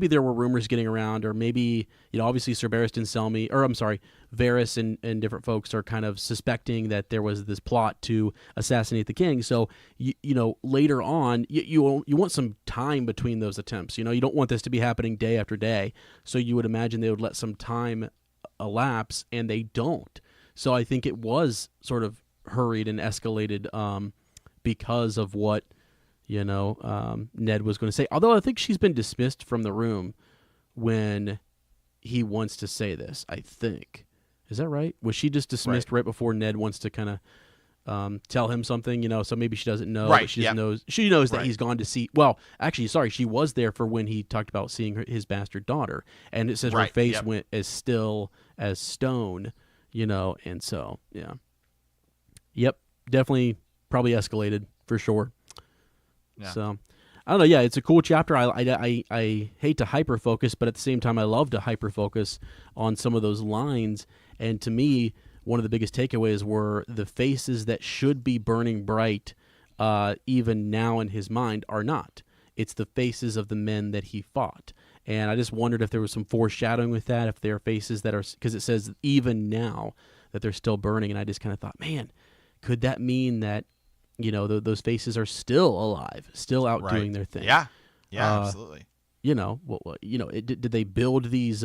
there were rumors getting around, or maybe, obviously Cerberus didn't sell me, or I'm sorry, Varys and different folks are kind of suspecting that there was this plot to assassinate the king. So, later on, you want some time between those attempts. You don't want this to be happening day after day. So you would imagine they would let some time elapse, and they don't. So I think it was sort of hurried and escalated because of what Ned was going to say. Although I think she's been dismissed from the room when he wants to say this, I think. Is that right? Was she just dismissed right before Ned wants to kind of tell him something, so maybe she doesn't know. Right. She knows that he's gone to see. Well, actually, sorry, she was there for when he talked about seeing his bastard daughter. And it says her face went as still as stone, and so, yeah. Yep, definitely probably escalated for sure. Yeah. So, I don't know. Yeah, it's a cool chapter. I hate to hyper focus, but at the same time, I love to hyper focus on some of those lines. And to me, one of the biggest takeaways were the faces that should be burning bright, even now in his mind, are not. It's the faces of the men that he fought. And I just wondered if there was some foreshadowing with that, if there are faces that are, because it says even now that they're still burning. And I just kind of thought, man, could that mean that those faces are still alive, still out doing their thing? Yeah, absolutely. Did they build these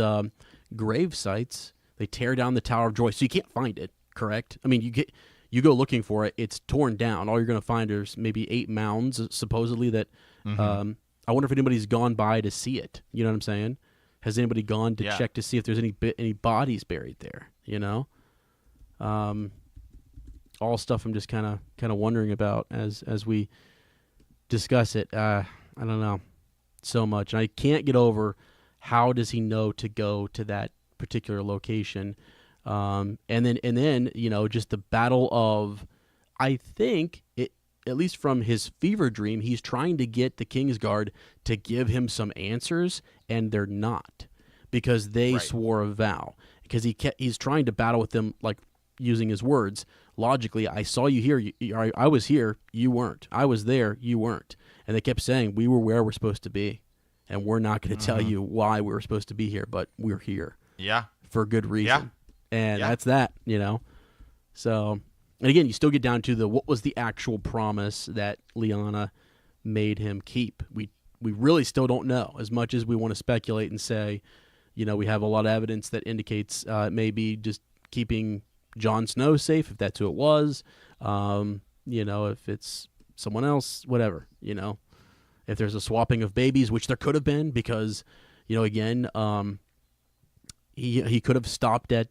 grave sites? They tear down the Tower of Joy, so you can't find it. Correct? I mean, you go looking for it, it's torn down. All you're going to find is maybe 8 mounds, supposedly. That I wonder if anybody's gone by to see it. You know what I'm saying? Has anybody gone to check to see if there's any bodies buried there? All stuff I'm just kind of wondering about as we discuss it. I don't know so much, and I can't get over how does he know to go to that particular location, and then just the battle of, I think it, at least from his fever dream, he's trying to get the Kingsguard to give him some answers, and they're not, because they swore a vow, because he's trying to battle with them, like using his words. Logically, I saw you here. I was here. You weren't. I was there. You weren't. And they kept saying, we were where we're supposed to be. And we're not going to tell you why we were supposed to be here, but we're here. Yeah. For good reason. Yeah. And that's that, So, and again, you still get down to what was the actual promise that Lyanna made him keep. We really still don't know, as much as we want to speculate and say, we have a lot of evidence that indicates maybe just keeping Jon Snow safe, if that's who it was, if it's someone else, whatever, if there's a swapping of babies, which there could have been, because, again, he could have stopped at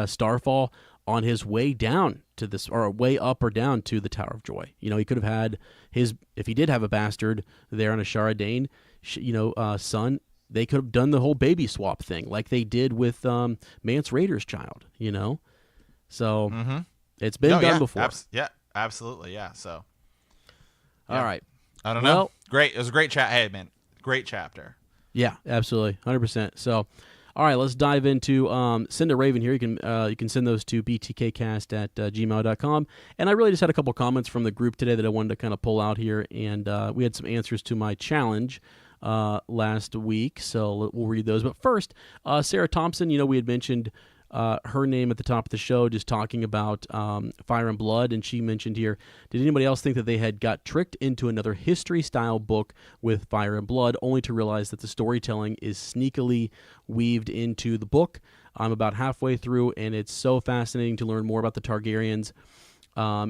Starfall on his way down to this, or way up or down to the Tower of Joy. He could have had if he did have a bastard there on Ashara Dane, son, they could have done the whole baby swap thing like they did with Mance Rayder's child, So it's been done before. Absolutely. Yeah. So. Yeah. All right. I don't know. Great. It was a great chat. Hey, man, great chapter. Yeah, absolutely. 100%. So, all right, let's dive into send a Raven here. You can send those to btkcast@gmail.com. And I really just had a couple comments from the group today that I wanted to kind of pull out here. And we had some answers to my challenge last week. So we'll read those. But first, Sarah Thompson, we had mentioned her name at the top of the show, just talking about Fire and Blood, and she mentioned here, did anybody else think that they had got tricked into another history-style book with Fire and Blood, only to realize that the storytelling is sneakily weaved into the book? I'm about halfway through, and it's so fascinating to learn more about the Targaryens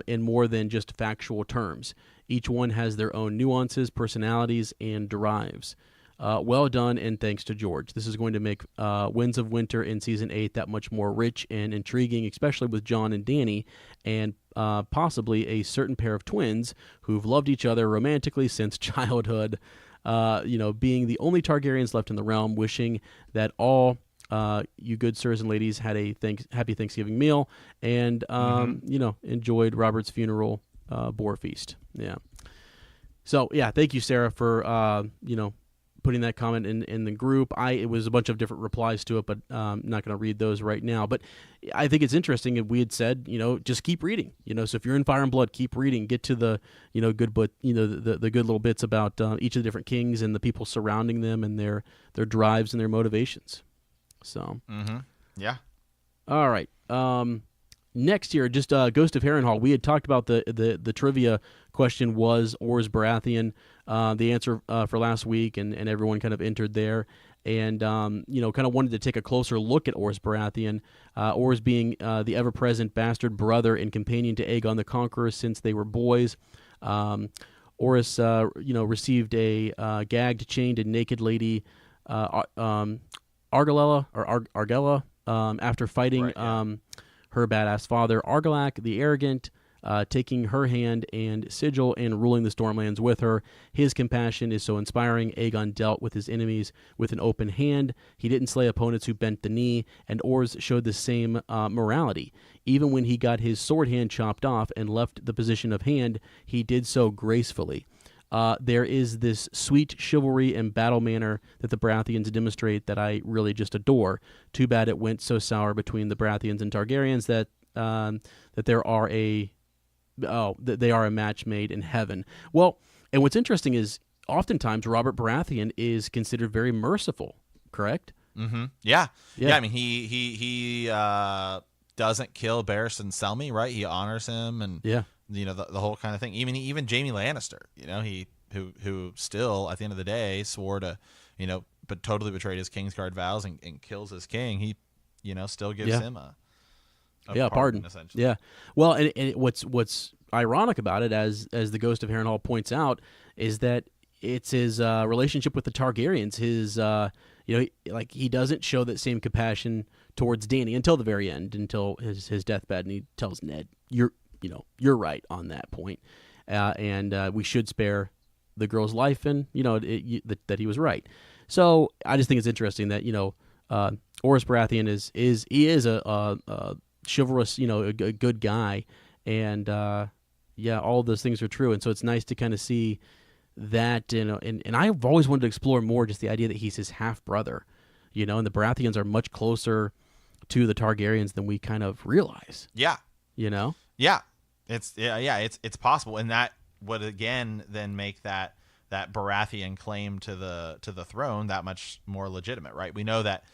in more than just factual terms. Each one has their own nuances, personalities, and drives. Well done, and thanks to George. This is going to make Winds of Winter in Season 8 that much more rich and intriguing, especially with Jon and Dany, and possibly a certain pair of twins who've loved each other romantically since childhood, being the only Targaryens left in the realm, wishing that all you good sirs and ladies had a happy Thanksgiving meal and, enjoyed Robert's funeral boar feast. Yeah. So, yeah, thank you, Sarah, for, putting that comment in the group. It was a bunch of different replies to it, but I'm not going to read those right now. But I think it's interesting. And we had said, just keep reading. So if you're in Fire and Blood, keep reading. Get to the, good, but the good little bits about each of the different kings and the people surrounding them and their drives and their motivations. So, yeah. All right. Next year, just Ghost of Harrenhal. We had talked about the trivia question was Ors Baratheon. The answer for last week, and everyone kind of entered there, and kind of wanted to take a closer look at Ors Baratheon. Ors being the ever-present bastard brother and companion to Aegon the Conqueror since they were boys. Orys, received a gagged, chained, and naked lady, Argella after fighting her badass father, Argilac the Arrogant, taking her hand and sigil and ruling the Stormlands with her. His compassion is so inspiring. Aegon dealt with his enemies with an open hand. He didn't slay opponents who bent the knee, and Ors showed the same morality. Even when he got his sword hand chopped off and left the position of hand, he did so gracefully. There is this sweet chivalry and battle manner that the Baratheons demonstrate that I really just adore. Too bad it went so sour between the Baratheons and Targaryens that they are a match made in heaven. Well, and what's interesting is oftentimes Robert Baratheon is considered very merciful, correct? Mm-hmm. Yeah. I mean, he doesn't kill Barristan Selmy, right? He honors him, and the whole kind of thing. Even Jaime Lannister, he who still at the end of the day swore to, but totally betrayed his Kingsguard vows and kills his king. He, still gives him a pardon. Essentially. Yeah. Well, and what's ironic about it, as the Ghost of Harrenhal points out, is that it's his relationship with the Targaryens. His he doesn't show that same compassion towards Dany until the very end, until his deathbed, and he tells Ned, "You're right on that point, and we should spare the girl's life," and that he was right. So I just think it's interesting that Ors Baratheon is a chivalrous, a good guy, and all of those things are true. And so it's nice to kind of see that, and I've always wanted to explore more just the idea that he's his half brother, and the Baratheons are much closer to the Targaryens than we kind of realize. Yeah. Yeah. It's possible, and that would again then make that Baratheon claim to the throne that much more legitimate, right? We know that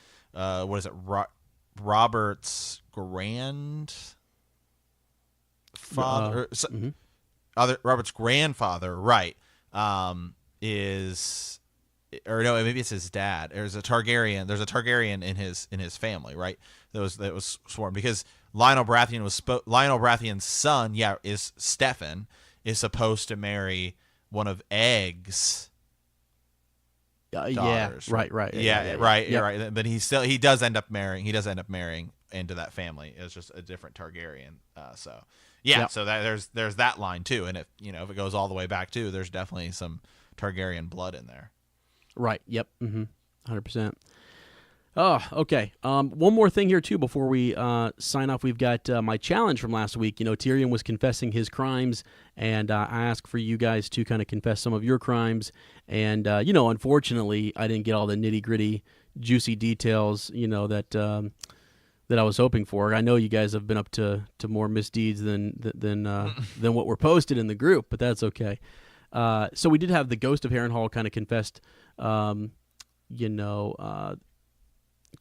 Robert's grandfather, Robert's grandfather, right? Maybe it's his dad. There's a Targaryen in his family, right? That was sworn, because Lionel Baratheon's son, is Steffan, is supposed to marry one of Egg's daughters. Right. Right. But he does end up marrying into that family. It's just a different Targaryen. So there's that line too. And if it goes all the way back too, there's definitely some Targaryen blood in there. Right. Yep. 100%. Oh, okay. One more thing here too before we sign off. We've got my challenge from last week. Tyrion was confessing his crimes, and I asked for you guys to kind of confess some of your crimes. And unfortunately, I didn't get all the nitty gritty, juicy details. That I was hoping for. I know you guys have been up to more misdeeds than what were posted in the group, but that's okay. So we did have the Ghost of Harrenhal kind of confessed.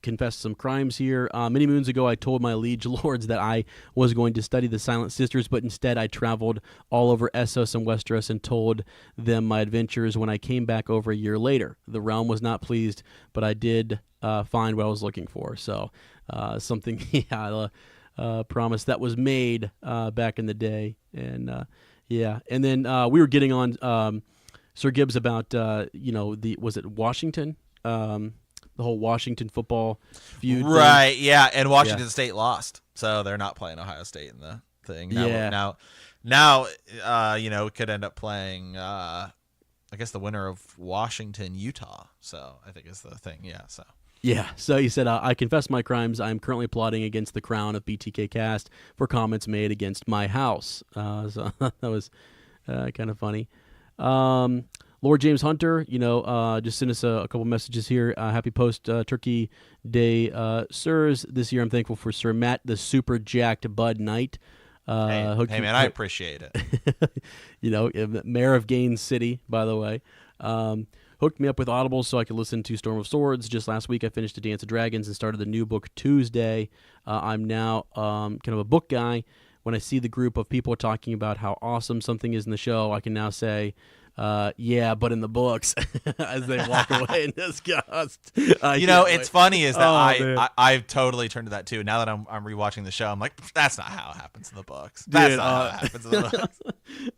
Confessed some crimes here. Many moons ago, I told my liege lords that I was going to study the Silent Sisters, but instead I traveled all over Essos and Westeros and told them my adventures when I came back over a year later. The realm was not pleased, but I did find what I was looking for. So something, promise that was made back in the day. And and then we were getting on Sir Gibbs about was it Washington? The whole Washington football feud. Right, yeah, and Washington State lost, so they're not playing Ohio State in the thing. Now, it could end up playing, I guess, the winner of Washington, Utah. So I think is the thing, Yeah, so he said, I confess my crimes. I am currently plotting against the crown of BTK Cast for comments made against my house. So that was kind of funny. Lord James Hunter, just sent us a couple messages here. Happy post-Turkey Day, sirs. This year I'm thankful for Sir Matt, the super jacked Bud Knight. Hey, man, I appreciate it. Mayor of Gaines City, by the way. Hooked me up with Audible so I could listen to Storm of Swords. Just last week I finished A Dance of Dragons and started the new book Tuesday. I'm now kind of a book guy. When I see the group of people talking about how awesome something is in the show, I can now say, yeah, but in the books, as they walk away in disgust. It's funny is that I've totally turned to that too. Now that I'm rewatching the show, I'm like, that's not how it happens in the books. That's not how it happens in the books.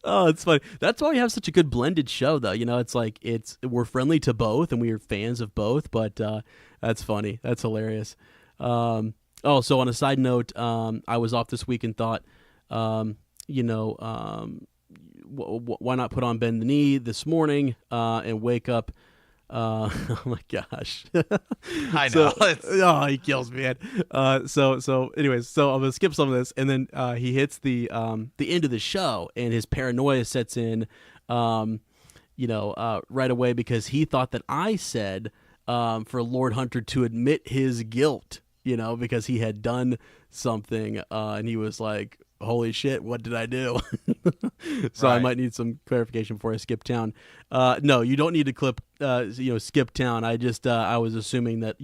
Oh, it's funny. That's why we have such a good blended show, though. It's like we're friendly to both and we are fans of both. But that's funny. That's hilarious. So on a side note, I was off this week and thought, why not put on Bend the Knee this morning and wake up? Oh my gosh! I know. He kills me, man. Anyways, so I'm gonna skip some of this, and then he hits the end of the show, and his paranoia sets in, right away because he thought that I said for Lord Hunter to admit his guilt, because he had done something, and he was like, holy shit, what did I do? So right. I might need some clarification before I skip town. No, you don't need to skip town. I just I was assuming that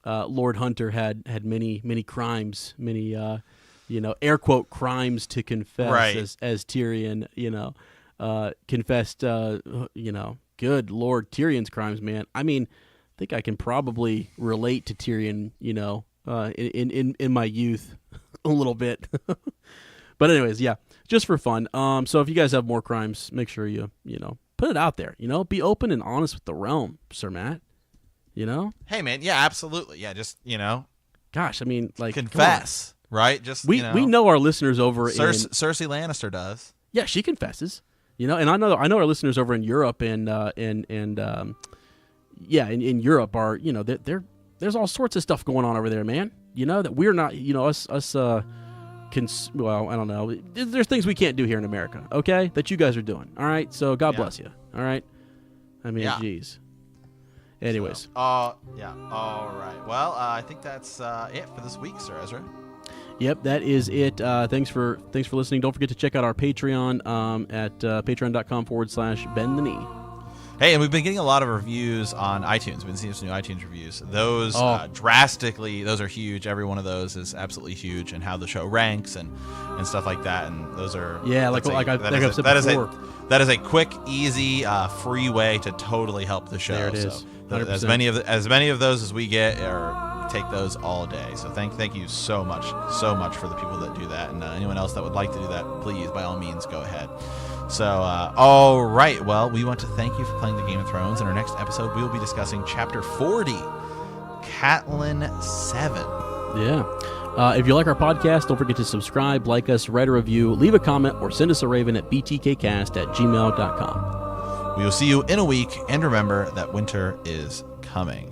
Lord Hunter had many crimes, many air quote crimes to confess, right. as Tyrion confessed. Good Lord, Tyrion's crimes, man. I mean, I think I can probably relate to Tyrion, in my youth a little bit. But anyways, yeah, just for fun. So if you guys have more crimes, make sure you put it out there. Be open and honest with the realm, Sir Matt. Hey man, yeah, absolutely. Yeah, just gosh, I mean, like, confess, right? Just we know our listeners over Cersei Lannister does. Yeah, she confesses. And I know our listeners over in Europe and in Europe are, there's all sorts of stuff going on over there, man. That we're not, us I don't know. There's things we can't do here in America, okay? That you guys are doing. All right? So God bless you. All right? I mean, geez. Anyways. Yeah. All right. Well, I think that's it for this week, Sir Ezra. Yep, that is it. Thanks for listening. Don't forget to check out our Patreon at patreon.com/bend the knee. Hey, and we've been getting a lot of reviews on iTunes. We've been seeing some new iTunes reviews. Those drastically, those are huge. Every one of those is absolutely huge, and how the show ranks and stuff like that. And those are that is a quick, easy, free way to totally help the show. There it is. So as many of those as we get, or take those all day. So thank you so much for the people that do that, and anyone else that would like to do that, please by all means go ahead. So, all right. Well, we want to thank you for playing the Game of Thrones. In our next episode, we will be discussing Chapter 40, Catelyn 7. Yeah. If you like our podcast, don't forget to subscribe, like us, write a review, leave a comment, or send us a raven at btkcast@gmail.com. We will see you in a week, and remember that winter is coming.